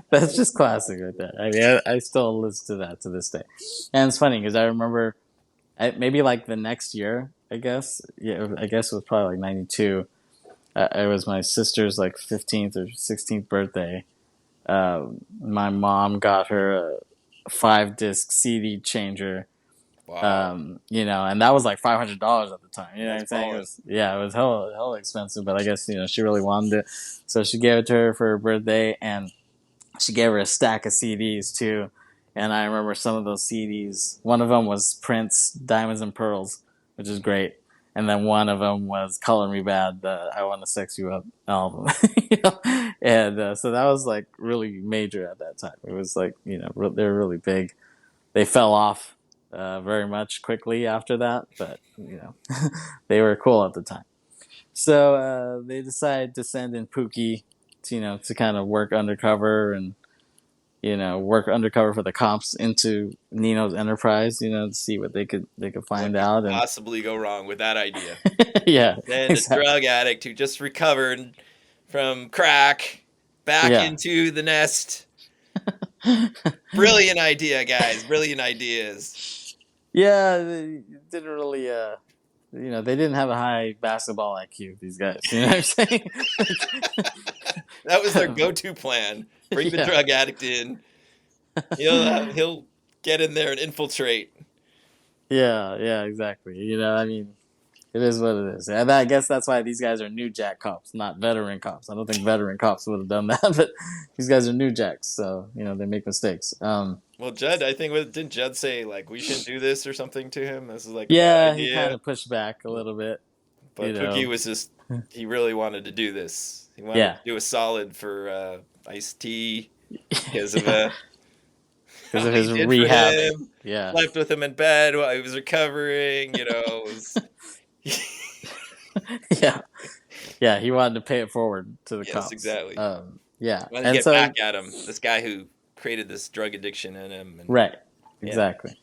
That's just classic right there. I mean, I still listen to that to this day. And it's funny because I remember maybe like the next year, I guess. Yeah, I guess it was probably like 92. It was my sister's like 15th or 16th birthday. My mom got her a 5-disc CD changer, Wow, and that was like $500 at the time. You know what that's I'm saying? balling. It was hella expensive, but I guess she really wanted it, so she gave it to her for her birthday, and she gave her a stack of CDs too. And I remember some of those CDs. One of them was Prince Diamonds and Pearls, which is great, and then one of them was Color Me Bad, the I Want to Sex You Up album. And so that was like really major at that time. It was like they're really big. They fell off very much quickly after that, but they were cool at the time. So they decided to send in Pookie to kind of work undercover and work undercover for the cops into Nino's enterprise, to see what they could What find could out. And possibly go wrong with that idea? yeah, Then a exactly. drug addict who just recovered from crack back Yeah. into the nest. Brilliant idea, guys. Brilliant ideas. Yeah, they didn't really they didn't have a high basketball IQ, these guys. You know what I'm saying? That was their go-to plan. Bring the Yeah. drug addict in. He'll get in there and infiltrate. Yeah, exactly. I mean, it is what it is. And I guess that's why these guys are new jack cops, not veteran cops. I don't think veteran cops would have done that, but these guys are new jacks, so they make mistakes. Well, Judd, I think didn't Judd say like we shouldn't do this or something to him? This is like a bad Yeah, he kind idea. of pushed back a little bit, you But Pookie know. was just he really wanted to do this. He wanted Yeah, to do a solid for Ice-T because of yeah, because how of he his did for rehabbing. him. Yeah, Slept with him in bed while he was recovering. yeah, yeah. He wanted to pay it forward to the Yes, cops. exactly. Yeah, Wanted to and get so back at him. This guy who created this drug addiction in him. And right, yeah, exactly.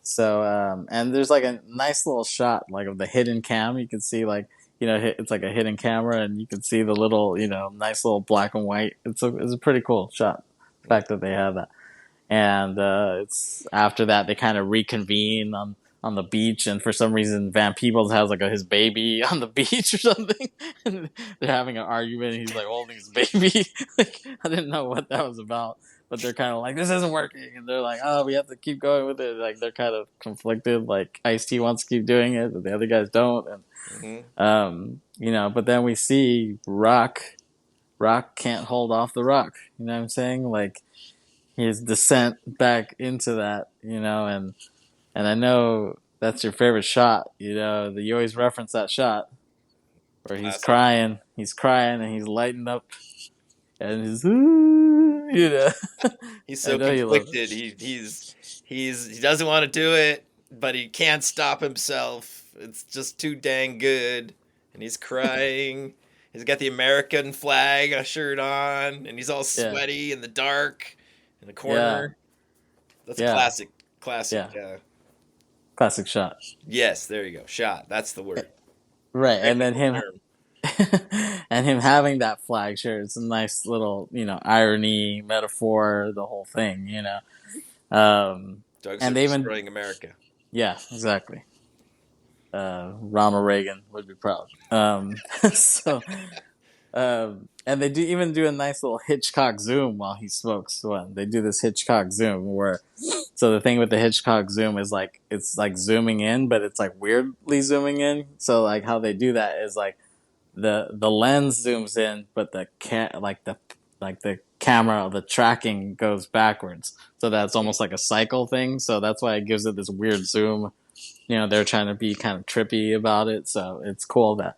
So and there's like a nice little shot like of the hidden cam. You can see like it's like a hidden camera, and you can see the little nice little black and white. It's a pretty cool shot. The fact that they have that. And it's after that they kind of reconvene on the beach, and for some reason Van Peebles has like his baby on the beach or something, and they're having an argument, and he's like holding his baby. Like, I didn't know what that was about, but they're kind of like, this isn't working, and they're like, oh, we have to keep going with it. Like, they're kind of conflicted. Like, Ice-T wants to keep doing it, but the other guys don't. And but then we see Rock can't hold off the Rock. You know what I'm saying? Like, his descent back into that, and I know that's your favorite shot, that you always reference that shot where classic. he's crying and he's lighting up and He's I so know you love conflicted. He doesn't want to do it, but he can't stop himself. It's just too dang good, and he's crying. He's got the American flag shirt on, and he's all it. sweaty in the dark in the Yeah, corner. That's a yeah, classic. Classic. Yeah, classic shot. Yes, there you go. Shot. That's the word. Right, and then Technical him term. and him having that flag shirt. It's a nice little, irony, metaphor, the whole thing, Dogs are And they even, destroying America. yeah, exactly. Ronald Reagan would be proud. So, and they do even do a nice little Hitchcock zoom while he smokes one. They do this Hitchcock zoom where, so the thing with the Hitchcock zoom is like, it's like zooming in, but it's like weirdly zooming in. So like how they do that is like, the lens zooms in, but the camera, the tracking goes backwards. So that's almost like a cycle thing. So that's why it gives it this weird zoom. They're trying to be kind of trippy about it. So it's cool that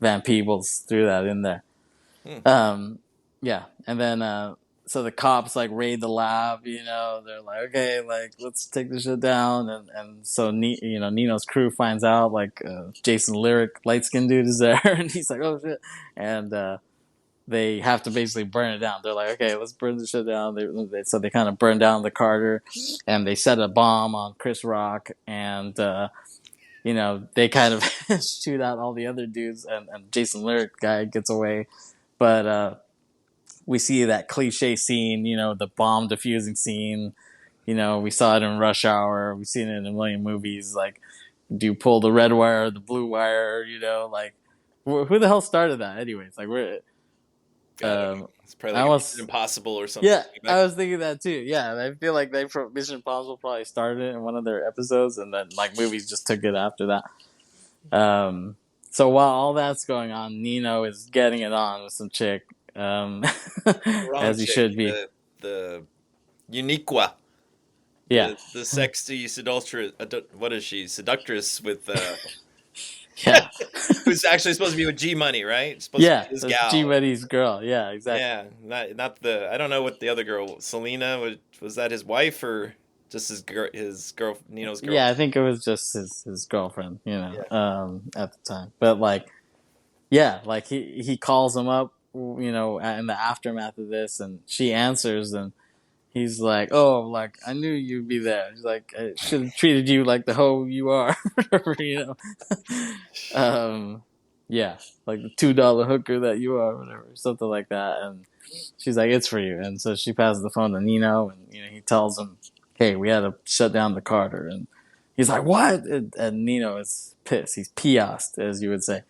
Van Peebles threw that in there. Hmm. Yeah, and then so the cops like raid the lab. They're like, okay, like let's take this shit down, and so Nino's crew finds out like Jason Lyric, light skinned dude is there, and he's like, oh shit, and they have to basically burn it down. They're like, okay, let's burn this shit down. So they kind of burn down the Carter, and they set a bomb on Chris Rock, and they kind of shoot out all the other dudes, and Jason Lyric guy gets away, but we see that cliche scene, the bomb defusing scene. We saw it in Rush Hour. We've seen it in a million movies. Like, do you pull the red wire or the blue wire? Like, who the hell started that? Anyways, like It's probably I like a almost, Mission Impossible or something. yeah, I was thinking that too. Yeah, I feel like Mission Impossible probably started it in one of their episodes, and then like movies just took it after that. So while all that's going on, Nino is getting it on with some chick, Wrong as he chick. should be. The Uniqua. Yeah, The sexy seductress. What is she? Seductress with yeah, who's actually supposed to be with G Money, right? Supposed to yeah. be his That's G gal. Money's girl. Yeah, exactly. Yeah, not the. I don't know what the other girl. Selena was that his wife or just his girl Nino's Yeah, I girlfriend? think it was just his girlfriend, Yeah. at the time. But like, yeah, like he calls him up, in the aftermath of this, and she answers, and he's like, "Oh, like I knew you'd be there." He's like, "I should have treated you like the hoe you are," you know. Yeah, like the $2 hooker that you are, whatever, something like that. And she's like, "It's for you." And so she passes the phone to Nino, and he tells him, "Hey, we had to shut down the Carter." And he's like, "What?" And Nino is pissed. He's pissed, as you would say.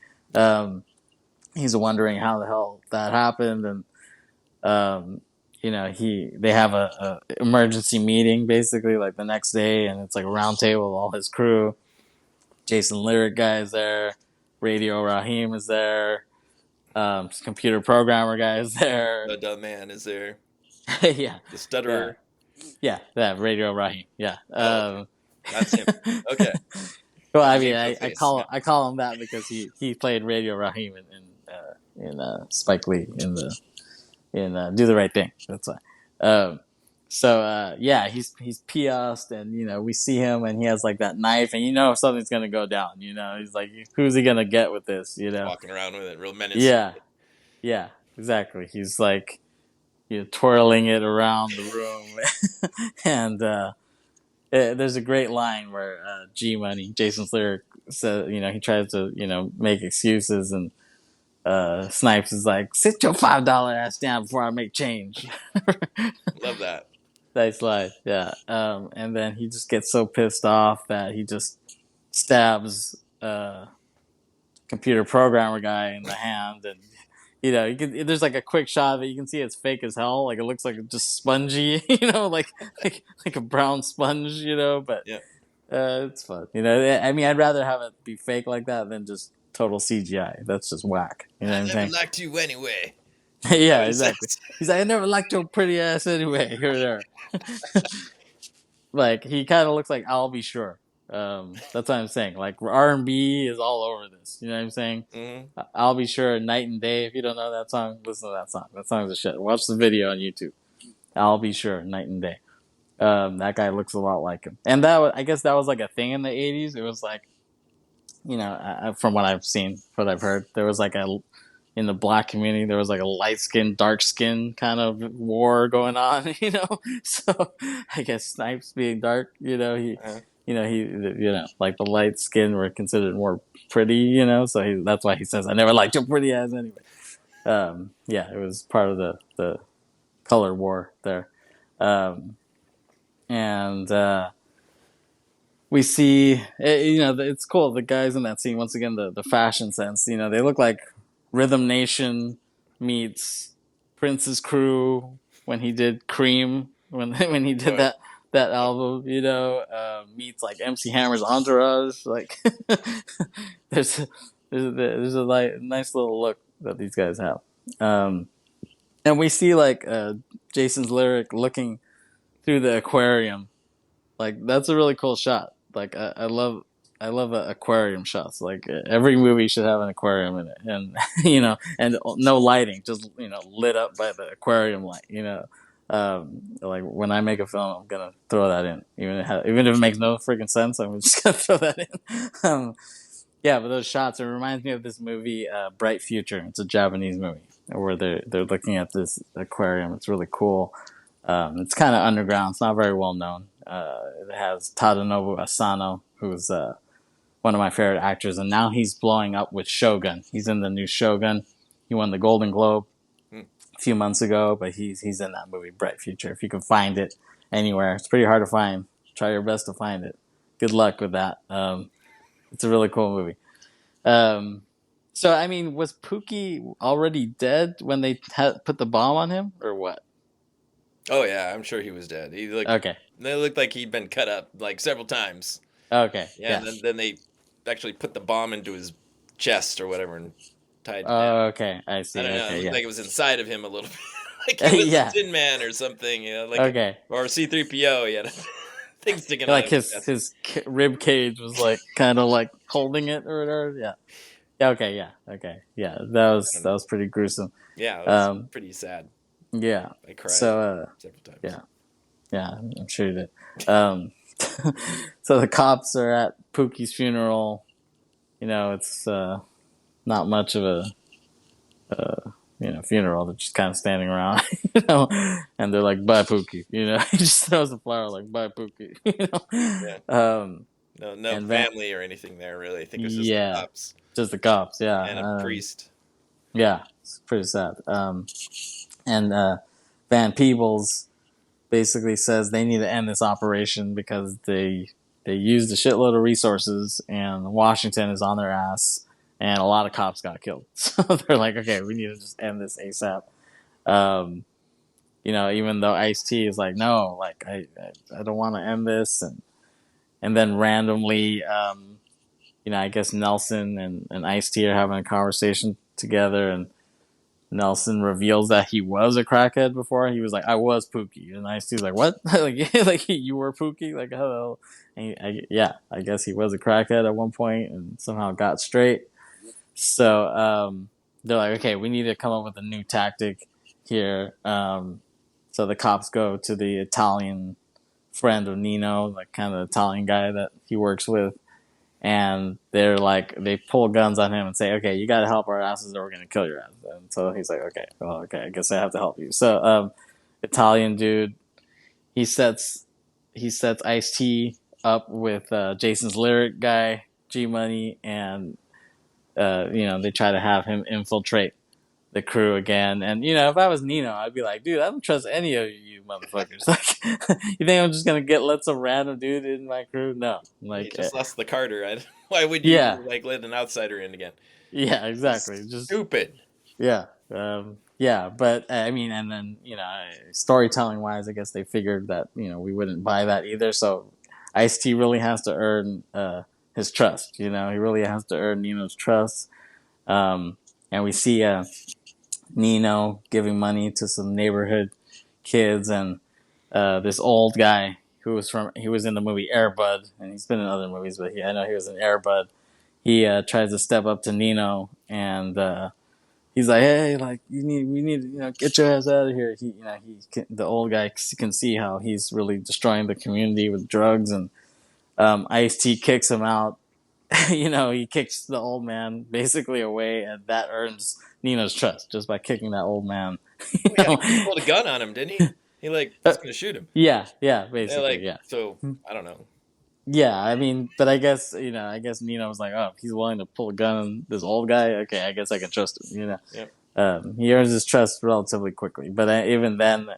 He's wondering how the hell that happened, and they have a emergency meeting basically like the next day, and it's like a round table with all his crew. Jason Lyric guy is there, Radio Raheem is there, computer programmer guy is there. The dumb man is there. Yeah, The yeah, stutterer. yeah. Radio Raheem. Yeah. Oh, okay. That's him. Okay. Well, I Not mean, named I face. Yeah. call him that because he played Radio Raheem in Spike Lee in Do the Right Thing. That's why. Yeah, he's pissed, and we see him, and he has like that knife, and something's gonna go down. He's like, who's he gonna get with this? He's walking around with it, real menacing. Yeah, yeah, exactly. He's like, twirling it around the room, and there's a great line where G Money, Jason's lyric, says, he tries to make excuses, and Snipes is like, "Sit your $5 ass down before I make change." Love that. Nice line, yeah. And then he just gets so pissed off that he just stabs computer programmer guy in the hand, and there's like a quick shot that you can see it's fake as hell, like it looks like just spongy, like a brown sponge, but Yeah. it's fun. I mean, I'd rather have it be fake like that than just total CGI. That's just whack. You know I what I'm never saying? liked you anyway. Yeah, What he exactly. says. He's like, I never liked your pretty ass anyway. Here, there. Like he kind of looks like I'll Be Sure. That's what I'm saying. Like R&B is all over this. You know what I'm saying? Mm-hmm. I'll Be Sure, Night and Day. If you don't know that song, listen to that song. That song's a shit. Watch the video on YouTube. I'll Be Sure, Night and Day. That guy looks a lot like him. And I guess that was like a thing in the 80s. It was like, from what I've seen, what I've heard, there was like a in the black community there was like a light skin, dark skin kind of war going on, So I guess Snipes being dark, Uh, like the light skin were considered more pretty, so that's why he says, I never liked your pretty ass anyway. Yeah, it was part of the color war there. And we see, it's cool. The guys in that scene, once again, the fashion sense, they look like Rhythm Nation meets Prince's Crew when he did Cream, when he did that album, meets like MC Hammer's Entourage. Like, there's there's a nice little look that these guys have. And we see like Jason's Lyric looking through the aquarium. Like that's a really cool shot. Like I love aquarium shots. Like every movie should have an aquarium in it, and and no lighting, just lit up by the aquarium light. Like when I make a film, I'm gonna throw that in, even if it makes no freaking sense. I'm just gonna throw that in. Yeah, but those shots, it reminds me of this movie, Bright Future. It's a Japanese movie where they're looking at this aquarium. It's really cool. It's kind of underground. It's not very well known. It has Tadanobu Asano, who's one of my favorite actors, and now he's blowing up with Shogun. He's in the new Shogun. He won the Golden Globe a few months ago, but he's in that movie, Bright Future. If you can find it anywhere, it's pretty hard to find. Try your best to find it. Good luck with that. It's a really cool movie. So, I mean, was Pookie already dead when they put the bomb on him, or what? oh yeah, I'm sure he was dead. He looked. Okay. They looked like he'd been cut up like several times. Okay. Yeah, and then they actually put the bomb into his chest or whatever and tied it Oh, down. okay. I see. I don't know. Okay. It Yeah. looked like it was inside of him a little bit, like he was Yeah. a Tin Man or something. Like Okay. or C-3PO. He had thing sticking out. Like his rib cage was like kind of like holding it or whatever. Yeah. Yeah. Okay. Yeah. Okay. Yeah. That was pretty gruesome. Yeah, it was pretty sad. Yeah. I cried So several times. yeah. Yeah. I'm sure you did. So the cops are at Pookie's funeral. It's not much of a funeral. They're just kind of standing around, and they're like, "Bye, Pookie." He just throws a flower like, "Bye, Pookie." Yeah. No family or anything there really. I think it's just the cops. Just the cops, yeah, and a priest. Yeah, it's pretty sad. And Van Peebles basically says they need to end this operation because they used a shitload of resources and Washington is on their ass and a lot of cops got killed. So they're like, okay, we need to just end this ASAP. Even though Ice-T is like, no, like I don't want to end this, and then randomly, I guess Nelson and Ice-T are having a conversation together, and Nelson reveals that he was a crackhead before. He was like, I was Pookie. And Ice-T's like, what? like you were Pookie? Like, hello. And I guess he was a crackhead at one point and somehow got straight. So they're like, okay, we need to come up with a new tactic here. So the cops go to the Italian friend of Nino, like kind of Italian guy that he works with. And they're like, they pull guns on him and say, okay, you got to help our asses or we're going to kill your ass. And so he's like, okay, I guess I have to help you. So, Italian dude, he sets Ice-T up with, Jason's Lyric guy, G-Money, and, they try to have him infiltrate the crew again. And, if I was Nino, I'd be like, dude, I don't trust any of you motherfuckers. Like, you think I'm just going to let some random dude in my crew? No. Like, you just lost the Carter. Why would you let an outsider in again? Yeah, exactly. Just stupid. Yeah. But I mean, and then, storytelling wise, I guess they figured that, we wouldn't buy that either. So Ice-T really has to earn, his trust, he really has to earn Nino's trust. And we see, Nino giving money to some neighborhood kids, and this old guy who was in the movie Air Bud, and he's been in other movies, but I know he was in Air Bud. He tries to step up to Nino, and he's like, "Hey, like we need, get your ass out of here." The old guy can see how he's really destroying the community with drugs, and Ice-T kicks him out. He kicks the old man basically away, and that earns Nino's trust just by kicking that old man. He pulled a gun on him, didn't he? He like Uh, was gonna shoot him. yeah, They're basically, like, yeah. so I don't know. Yeah, I mean, but I guess I guess Nino was like, oh, if he's willing to pull a gun on this old guy, okay, I guess I can trust him. Yep. He earns his trust relatively quickly, but even then,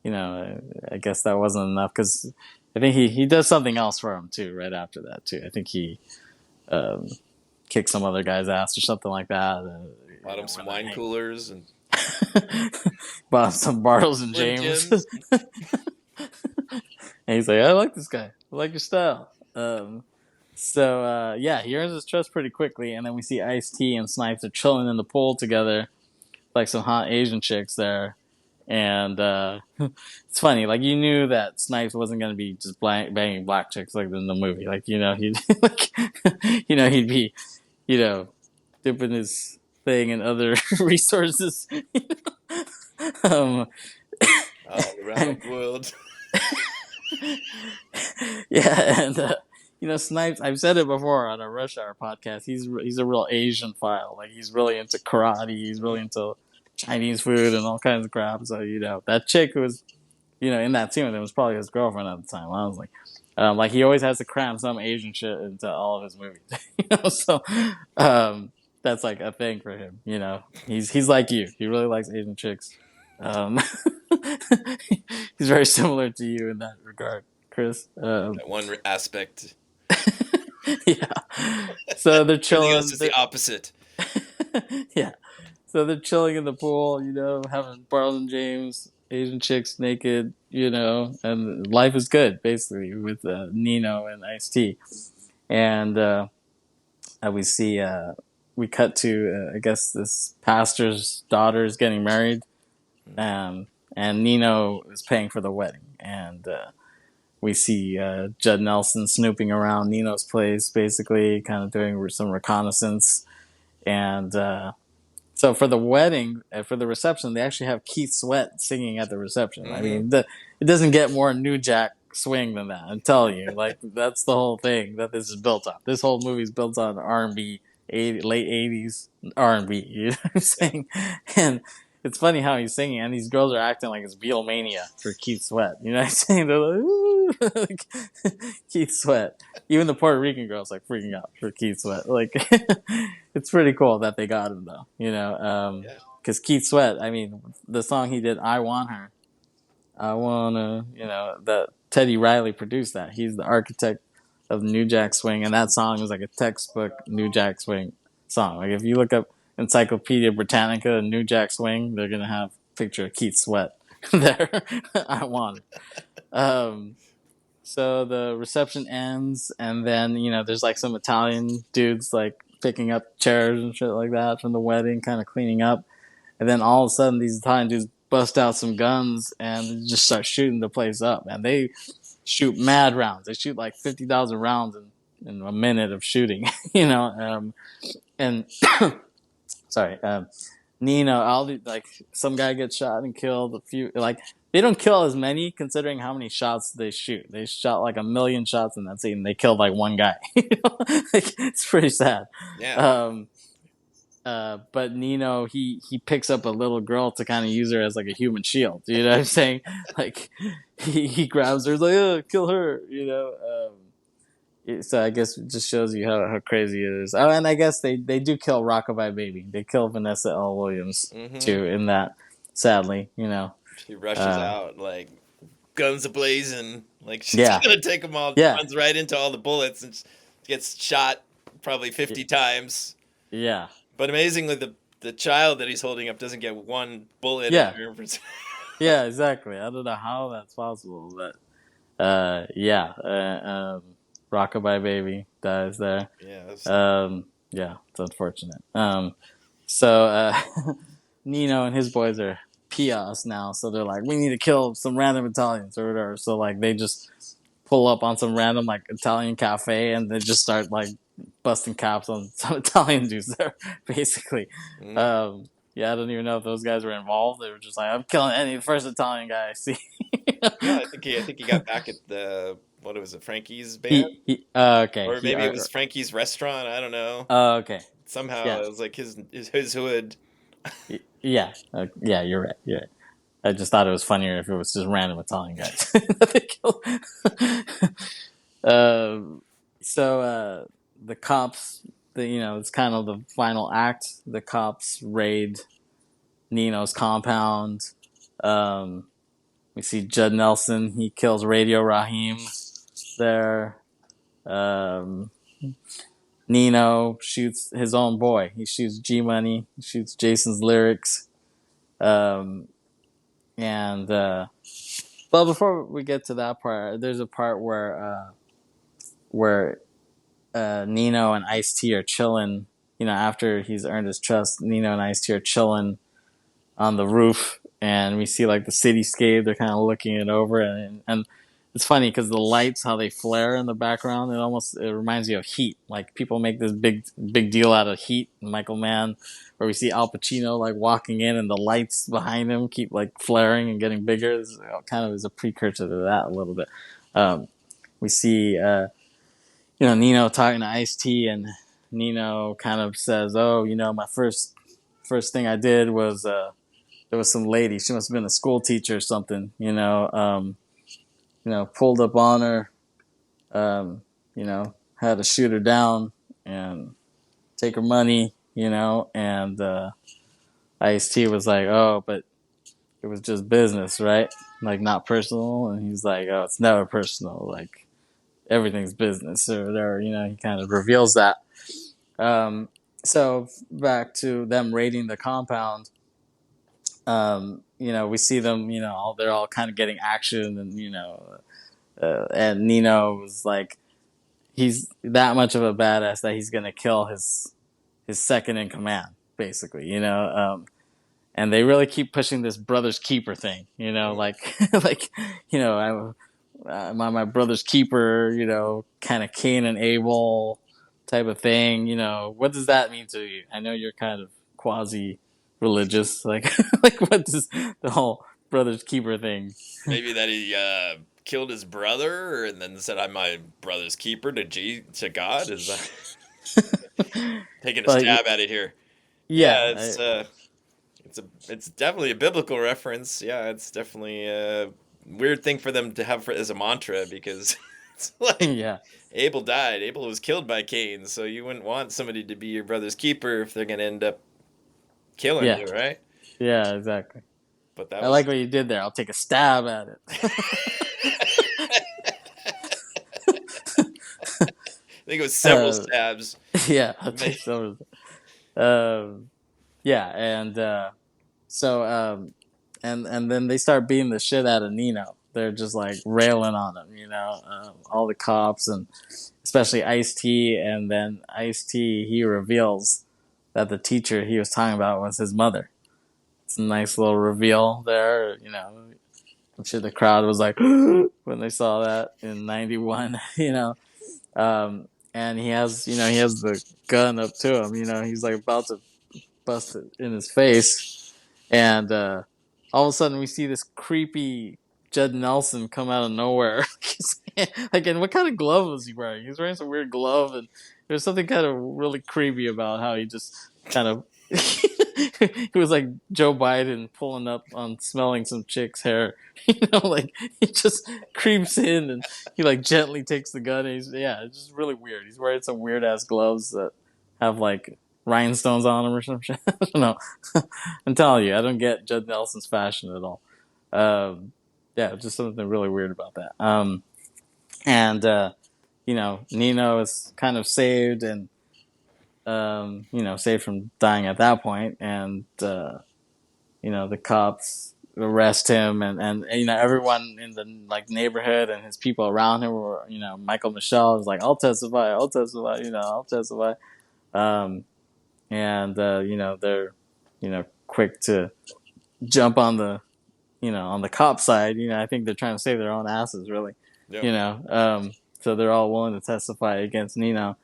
I guess that wasn't enough because I think he does something else for him too. Right after that, too, I think he um, kicks some other guy's ass or something like that. Bought him some wine coolers and bought some Bartles and Slim James, Jims. and he's like, I like this guy. I like your style. Yeah, he earns his trust pretty quickly, and then we see Ice-T and Snipes are chilling in the pool together, like some hot Asian chicks there. And it's funny, like you knew that Snipes wasn't gonna be just banging black chicks like in the movie. Like he'd like, he'd be dipping his thing in other resources. um, All around the world. yeah, and Snipes. I've said it before on a Rush Hour podcast. He's a real Asian file. Like he's really into karate. He's really into Chinese food and all kinds of crap. So that chick who was in that scene with him was probably his girlfriend at the time. Honestly, like he always has to cram some Asian shit into all of his movies. So that's like a thing for him. He's like you. He really likes Asian chicks. He's very similar to you in that regard, Kris. That one aspect. Yeah. So they're chilling. Everything else is the opposite. Yeah. So they're chilling in the pool, having Bartles and James, Asian chicks naked, and life is good, basically, with Nino and Ice-T. And we cut to, I guess, this pastor's daughter is getting married. And Nino is paying for the wedding. And we see Judd Nelson snooping around Nino's place, basically, kind of doing some reconnaissance. And so for the wedding, for the reception, they actually have Keith Sweat singing at the reception. I mean, it doesn't get more New Jack Swing than that. I'm telling you, like that's the whole thing that this is built on. This whole movie is built on R&B, late '80s R&B. You know what I'm saying? And it's funny how he's singing, and these girls are acting like it's Beatlemania for Keith Sweat. You know what I'm saying? They're like, ooh, like, Keith Sweat. Even the Puerto Rican girls like freaking out for Keith Sweat. Like, it's pretty cool that they got him though. Because Keith Sweat, I mean, the song he did, "I Want Her," I wanna, that Teddy Riley produced that. He's the architect of New Jack Swing, and that song is like a textbook New Jack Swing song. Like if you look up Encyclopedia Britannica and New Jack Swing, they're gonna have a picture of Keith Sweat there. I want it. So the reception ends, and then there's like some Italian dudes like picking up chairs and shit like that from the wedding, kind of cleaning up, and then all of a sudden these Italian dudes bust out some guns and just start shooting the place up, and they shoot mad rounds. They shoot like 50,000 rounds in a minute of shooting, and sorry, Nino, like some guy gets shot and killed. A few, like they don't kill as many considering how many shots they shoot. They shot like 1 million shots in that scene. They killed like one guy. Like, it's pretty sad. Yeah. But Nino, he picks up a little girl to kind of use her as like a human shield. You know what I'm saying? Like he grabs her, he's like, oh, kill her. So I guess it just shows you how crazy it is. Oh, and I guess they do kill Rockabye Baby. They kill Vanessa L. Williams too in that. Sadly, she rushes out like guns ablazing, like she's gonna take them all. Runs right into all the bullets and gets shot probably 50 times. Yeah. But amazingly, the child that he's holding up doesn't get one bullet. Yeah. Yeah, exactly. I don't know how that's possible, but Rockabye Baby dies there. Yeah. Yeah, it's unfortunate. So Nino and his boys are PIAs now, so they're like, we need to kill some random Italians or whatever. So like they just pull up on some random like Italian cafe and they just start like busting caps on some Italian dudes there, basically. Yeah, I don't even know if those guys were involved. They were just like, I'm killing any first Italian guy I see. Yeah, I think he got back at the what was it, Frankie's band? Okay. Or maybe it was Frankie's restaurant. I don't know. Okay. Somehow it was like his hood Yeah, yeah, you're right. Yeah, I just thought it was funnier if it was just random Italian guys. um, the cops, it's kind of the final act. The cops raid Nino's compound. Um, we see Judd Nelson. He kills Radio Raheem there. Um, Nino shoots his own boy. He shoots G Money. He shoots Jason's lyrics. Um, and well, before we get to that part, there's a part where Nino and Ice T are chilling. After he's earned his trust, Nino and Ice T are chilling on the roof, and we see like the cityscape. They're kind of looking it over, and it's funny because the lights, how they flare in the background, it reminds you of Heat. Like people make this big deal out of Heat, Michael Mann, where we see Al Pacino like walking in, and the lights behind him keep like flaring and getting bigger. This kind of is a precursor to that a little bit. We see Nino talking to Ice T, and Nino kind of says, "Oh, my first thing I did was." There was some lady. She must have been a school teacher or something. Pulled up on her. Had to shoot her down and take her money. And Ice T was like, "Oh, but it was just business, right? Like not personal." And he's like, "Oh, it's never personal. Like everything's business." Or whatever. He kind of reveals that. So back to them raiding the compound. We see them, they're all kind of getting action, and Nino was like, he's that much of a badass that he's gonna kill his second in command, basically, and they really keep pushing this brother's keeper thing, like, like, I'm my brother's keeper, kind of Cain and Abel type of thing, what does that mean to you? I know you're kind of quasi religious, like, like what does the whole brother's keeper thing? Maybe that he killed his brother and then said, "I'm my brother's keeper to God." Is that taking a But stab at it here? Yeah, yeah, it's definitely a biblical reference. Yeah, it's definitely a weird thing for them to have as a mantra because it's like yeah, Abel died. Abel was killed by Cain, so you wouldn't want somebody to be your brother's keeper if they're gonna end up killing yeah, you, right? yeah, exactly. But that I like was what you did there. I'll take a stab at it. I think it was several uh, stabs. yeah, I'll take some. Um, yeah, and so and then they start beating the shit out of Nino. They're just like railing on him, all the cops and especially Ice T. And then Ice T, he reveals that the teacher he was talking about was his mother. It's a nice little reveal there, I'm sure the crowd was like when they saw that in '91, and he has the gun up to him, he's like about to bust it in his face, and all of a sudden we see this creepy Judd Nelson come out of nowhere. Like, and what kind of glove was he wearing? He was wearing some weird glove, and there's something kind of really creepy about how he just kind of. He was like Joe Biden pulling up on smelling some chick's hair, like he just creeps in and he like gently takes the gun. And it's just really weird. He's wearing some weird ass gloves that have like rhinestones on them or some shit. I don't know. I'm telling you, I don't get Judd Nelson's fashion at all. Just something really weird about that. And Nino is kind of saved and saved from dying at that point, and the cops arrest him, and everyone in the like neighborhood and his people around him were, Michael Michelle is like, I'll testify, I'll testify. Um, and they're quick to jump on the cop side. I think they're trying to save their own asses, really. Yeah. So they're all willing to testify against Nino.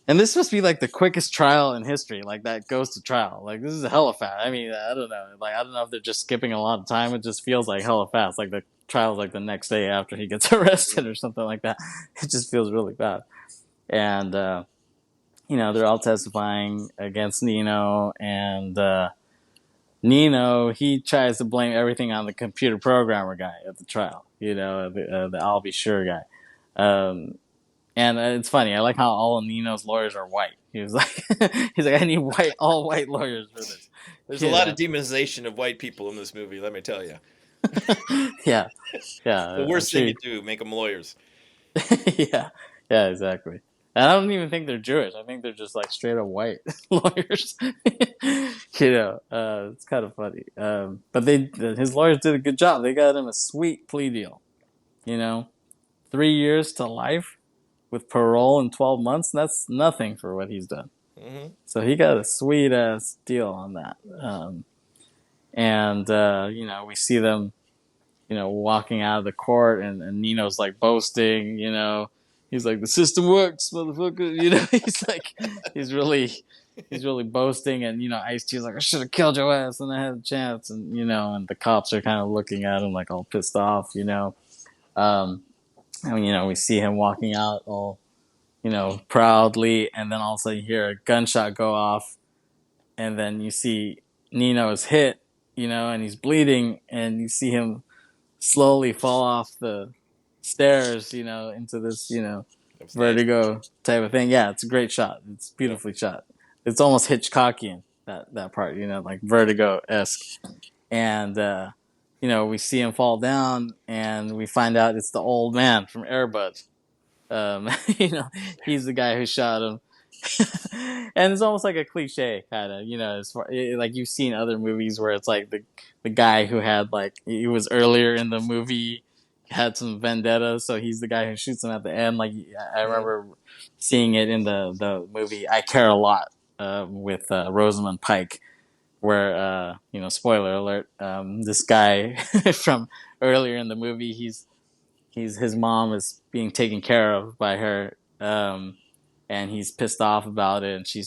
And this must be like the quickest trial in history, like that goes to trial. Like this is hella fast. I mean, I don't know. Like I don't know if they're just skipping a lot of time. It just feels like hella fast. Like the trial's like the next day after he gets arrested or something like that. It just feels really bad. And they're all testifying against Nino, and Nino, he tries to blame everything on the computer programmer guy at the trial. The I'll be sure guy. Um, and it's funny. I like how all of Nino's lawyers are white. He was like, he's like, I need all white lawyers for this. There's a You lot of know, demonization of white people in this movie, let me tell you. yeah, The yeah. I'm worst thing sure. you do, make them lawyers. Yeah, yeah, exactly. And I don't even think they're Jewish. I think they're just like straight up white lawyers. It's kind of funny. But his lawyers did a good job. They got him a sweet plea deal. You know, 3 years to life with parole in 12 months. That's nothing for what he's done. Hmm. So he got a sweet ass deal on that. And we see them, walking out of the court, and Nino's like boasting. He's like, the system works, motherfucker. He's really boasting, and Ice T's like, I should have killed your ass, and I had a chance, and the cops are kind of looking at him like all pissed off. We see him walking out all, proudly, and then all of a sudden you hear a gunshot go off, and then you see Nino is hit, and he's bleeding, and you see him slowly fall off the stairs, into this, That was nice. vertigo type of thing. Yeah, it's a great shot. It's Yep. beautifully shot. It's almost Hitchcockian, that part, like vertigo esque. And we see him fall down, and we find out it's the old man from Airbud. Um, you know, he's the guy who shot him. And it's almost like a cliche, kind of, like you've seen other movies where it's like the guy who had, like, he was earlier in the movie, had some vendetta, so he's the guy who shoots him at the end. Like, I Mhm. remember seeing it in the movie I Care a Lot, with Rosamund Pike, where, spoiler alert, this guy from earlier in the movie, his mom is being taken care of by her, and he's pissed off about it, and she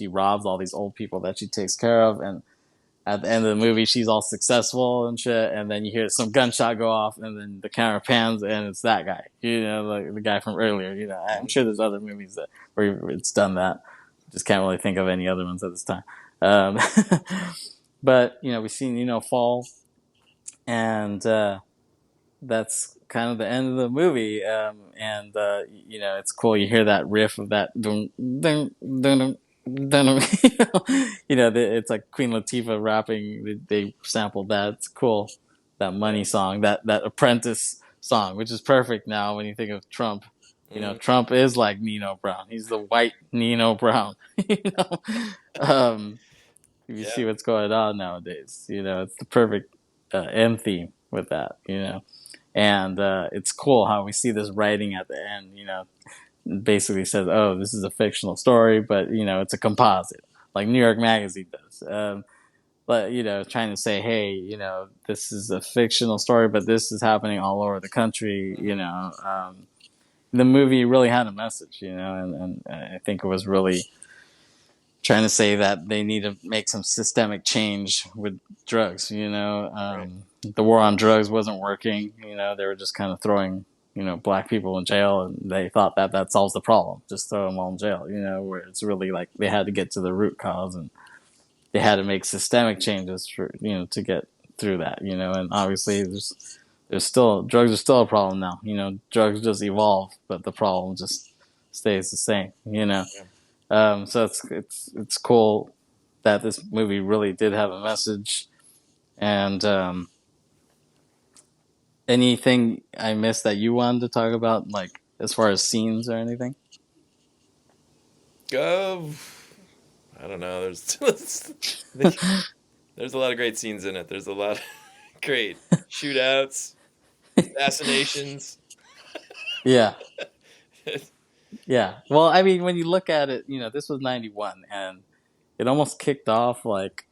robs all these old people that she takes care of, and at the end of the movie she's all successful and shit, and then you hear some gunshot go off, and then the camera pans, and it's that guy, like the guy from earlier. I'm sure there's other movies where it's done that. Just can't really think of any other ones at this time. um, but we see fall, and that's kind of the end of the movie. And it's cool. You hear that riff of that dun, dun, dun, dun, dun, it's like Queen Latifah rapping. They sampled that. It's cool. That money song, that Apprentice song, which is perfect now when you think of Trump. Mhm. Trump is like Nino Brown. He's the white Nino Brown. you know, um, if you see Yeah. what's going on nowadays, it's the perfect end theme with that. And it's cool how we see this writing at the end. Basically says, "Oh, this is a fictional story, but it's a composite, like New York Magazine does." But trying to say, "Hey, this is a fictional story, but this is happening all over the country." Hmm. The movie really had a message, and I think it was really trying to say that they need to make some systemic change with drugs. Right. The war on drugs wasn't working. They were just kind of throwing black people in jail, and they thought that solves the problem. Just throw them all in jail. Where it's really like they had to get to the root cause, and they had to make systemic changes for to get through that. And obviously there's still drugs are still a problem now. Drugs just evolve, but the problem just stays the same. Yeah. So it's cool that this movie really did have a message. And anything I missed that you wanted to talk about, like as far as scenes or anything? Go. I don't know. There's a lot of great scenes in it. There's a lot of great shootouts, assassinations. Yeah, yeah. Well, I mean, when you look at it, this was '91, and it almost kicked off like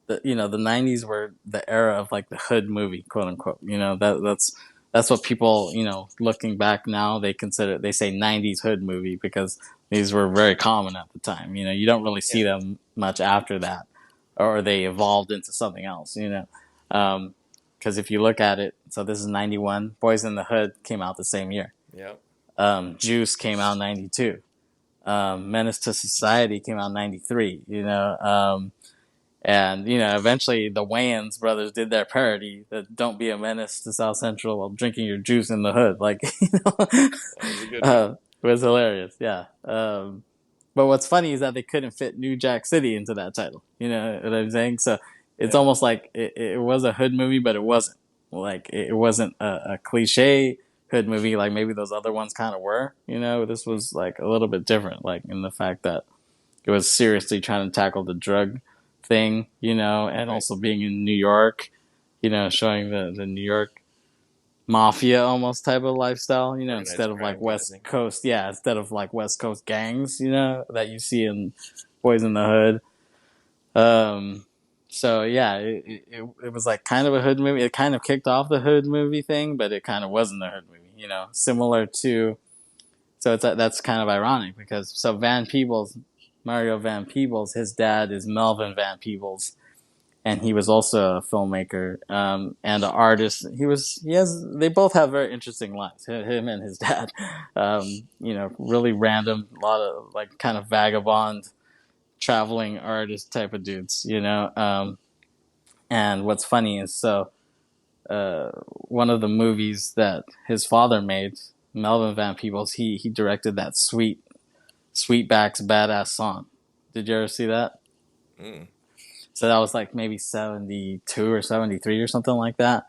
the '90s were the era of like the hood movie, quote unquote. That's what people, looking back now, they say '90s hood movie because these were very common at the time. You don't really Yeah. see them much after that, or they evolved into something else. Because if you look at it, so this is '91. Boys in the Hood came out the same year. Yeah. Juice came out in '92. Menace to Society came out in '93. And eventually the Wayans brothers did their parody, that "Don't be a menace to South Central while drinking your juice in the hood." Like, That was a good one. it was hilarious. Yeah. But what's funny is that they couldn't fit New Jack City into that title. You know what I'm saying? So it's Yeah. almost like it was a hood movie, but it wasn't. Like it wasn't a cliche hood movie like maybe those other ones kind of were. This was like a little bit different, like in the fact that it was seriously trying to tackle the drug thing, and Right. also being in New York, showing the New York mafia almost type of lifestyle, Organized instead of like crime kind of West thing. Coast, yeah, instead of like West Coast gangs, that you see in Boys in the Hood. Um, so yeah, it was like kind of a hood movie. It kind of kicked off the hood movie thing, but it kind of wasn't a hood movie, similar to. So that's kind of ironic because Van Peebles, Mario Van Peebles, his dad is Melvin Van Peebles, and he was also a filmmaker and an artist. They both have very interesting lives. Him and his dad, really random, a lot of like kind of vagabond traveling artist type of dudes. And what's funny is one of the movies that his father made, Melvin Van Peebles, he directed that Sweetback's Badass Song. Did you ever see that? Mm. So that was like maybe 72 or 73 or something like that.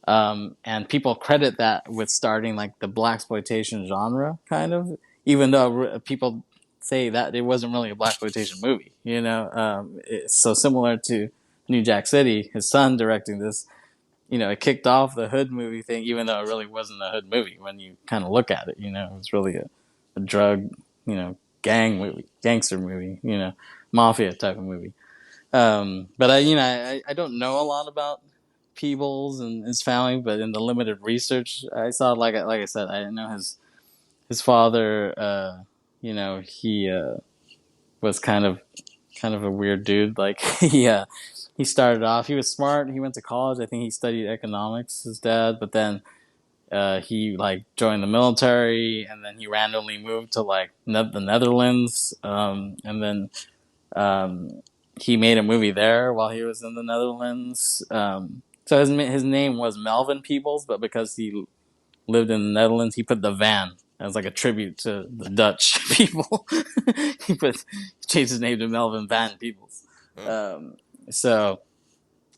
And people credit that with starting like the blaxploitation genre, kind of, even though people say that it wasn't really a blaxploitation movie. It's so similar to New Jack City, his son directing this. It kicked off the hood movie thing, even though it really wasn't a hood movie when you kind of look at it. It was really a drug, gang movie, gangster movie, mafia type of movie. But I don't know a lot about Peebles and his family, but in the limited research I saw, like I said, I know his father. He was kind of a weird dude. Like he started off. He was smart. He went to college. I think he studied economics. His dad, but then he like joined the military, and then he randomly moved to like the Netherlands, and then um, he made a movie there while he was in the Netherlands. So his name was Melvin Peebles, but because he lived in the Netherlands, he put the Van as like a tribute to the Dutch people. He changed his name to Melvin Van Peebles. Oh, Um, so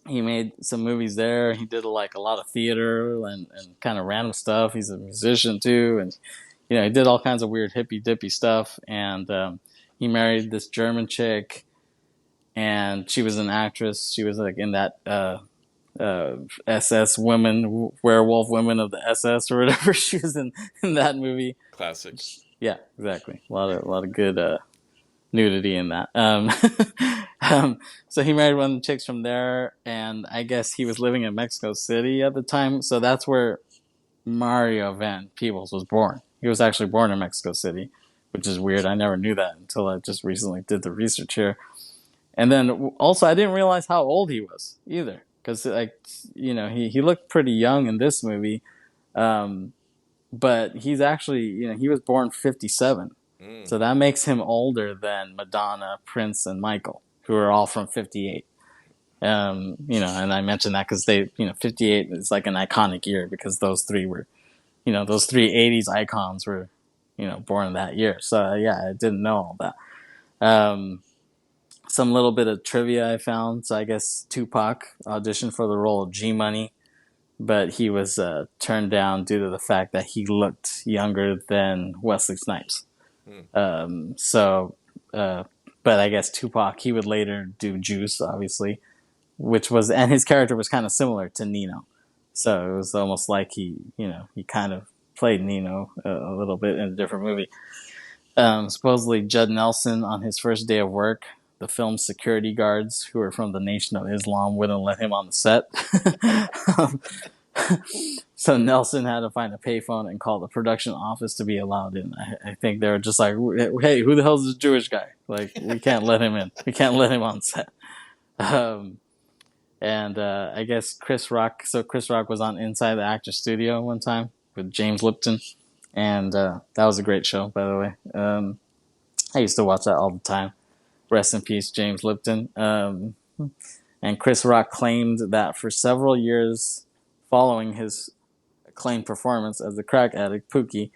he made some movies there. He did like a lot of theater and kind of random stuff. He's a musician too, and he did all kinds of weird hippy dippy stuff. And he married this German chick, and she was an actress. She was like in that SS women, werewolf women of the SS or whatever. She was in that movie. classic. Yeah, exactly. A lot of good nudity in that. So he married one of the chicks from there, and I guess he was living in Mexico City at the time. So that's where Mario Van Peebles was born. He was actually born in Mexico City, which is weird. I never knew that until I just recently did the research here. And then also, I didn't realize how old he was either, because like he looked pretty young in this movie, um, but he's actually he was born 57, Mm. so that makes him older than Madonna, Prince, and Michael, who are all from 58. And I mentioned that because 58 is like an iconic year because those three were, those three 80s icons were, born that year. So yeah, I didn't know all that. Some little bit of trivia I found. So I guess Tupac auditioned for the role of G Money, but he was turned down due to the fact that he looked younger than Wesley Snipes. Mm. So, but I guess Tupac, he would later do Juice, obviously, and his character was kind of similar to Nino. So it was almost like he kind of played Nino a little bit in a different movie. Supposedly, Judd Nelson, on his first day of work, the film's security guards, who were from the Nation of Islam, wouldn't let him on the set. So Nelson had to find a payphone and call the production office to be allowed in. I think they were just like, "Hey, who the hell is this Jewish guy? Like, we can't let him in. We can't let him on set." And I guess Chris Rock. So Chris Rock was on Inside the Actor Studio one time with James Lipton, and that was a great show, by the way. I used to watch that all the time. Rest in peace, James Lipton. And Chris Rock claimed that for several years following his acclaimed performance as the crack addict Pookie,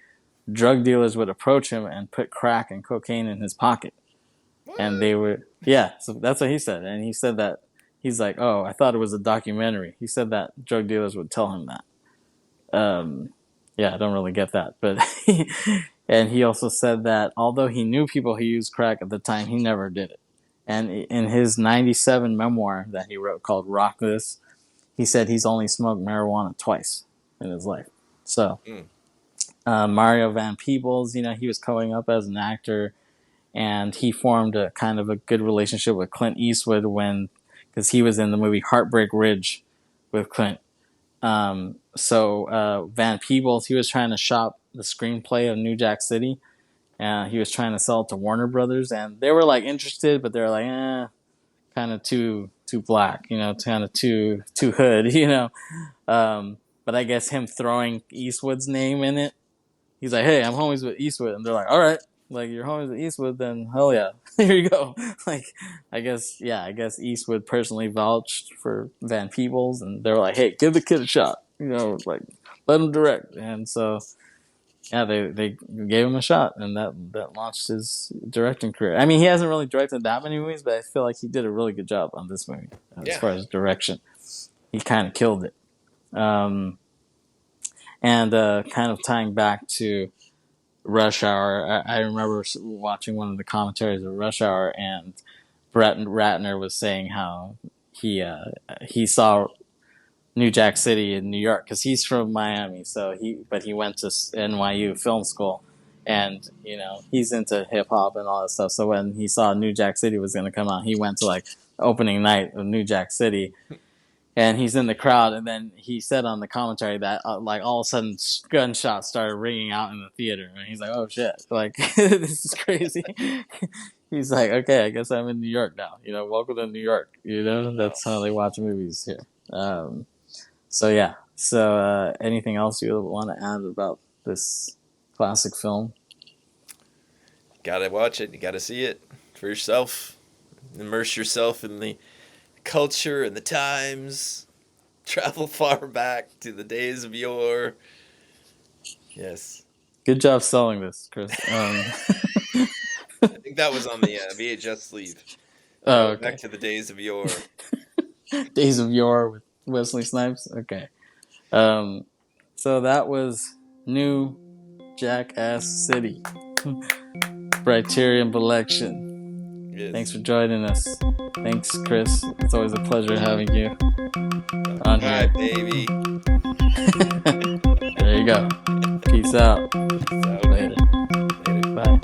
drug dealers would approach him and put crack and cocaine in his pocket. What? And they were, yeah, so that's what he said. And he said that, he's like, oh, I thought it was a documentary. He said that drug dealers would tell him that. Yeah, I don't really get that. But, and he also said that although he knew people who used crack at the time, he never did it. And in his 97 memoir that he wrote called Rock This, he said he's only smoked marijuana twice in his life. So, Mario Van Peebles, he was coming up as an actor, and he formed a kind of a good relationship with Clint Eastwood because he was in the movie Heartbreak Ridge with Clint. So Van Peebles, he was trying to shop the screenplay of New Jack City. He was trying to sell it to Warner Brothers, and they were like interested, but they were like, kind of too black, kind of too hood, But I guess him throwing Eastwood's name in it, he's like, hey, I'm homies with Eastwood, and they're like, all right, like you're homies with Eastwood, then hell yeah, here you go. Like, I guess Eastwood personally vouched for Van Peebles, and they were like, hey, give the kid a shot, like let him direct, and so. Yeah, they gave him a shot, and that launched his directing career. I mean, he hasn't really directed that many movies, but I feel like he did a really good job on this movie as far as direction. He kind of killed it. And kind of tying back to Rush Hour, I remember watching one of the commentaries of Rush Hour, and Brett Ratner was saying how he saw New Jack City in New York because he's from Miami, but he went to NYU film school, and he's into hip hop and all that stuff. So when he saw New Jack City was going to come out, he went to like opening night of New Jack City, and he's in the crowd. And then he said on the commentary that like all of a sudden gunshots started ringing out in the theater, and he's like, "Oh shit! Like this is crazy." He's like, "Okay, I guess I'm in New York now. Welcome to New York. That's how they watch movies here." So yeah. So anything else you want to add about this classic film? Gotta watch it. You gotta see it for yourself. Immerse yourself in the culture and the times. Travel far back to the days of yore. Yes. Good job selling this, Chris. I think that was on the VHS sleeve. Oh, okay. Back to the days of yore. Days of Yore with Wesley Snipes. Okay. So that was New Jackass City. Briterion Bollection. Yes. Thanks for joining us. Thanks, Chris. It's always a pleasure having you on here. Hi, baby. There you go. Peace out. Peace out. Later. Later. Bye.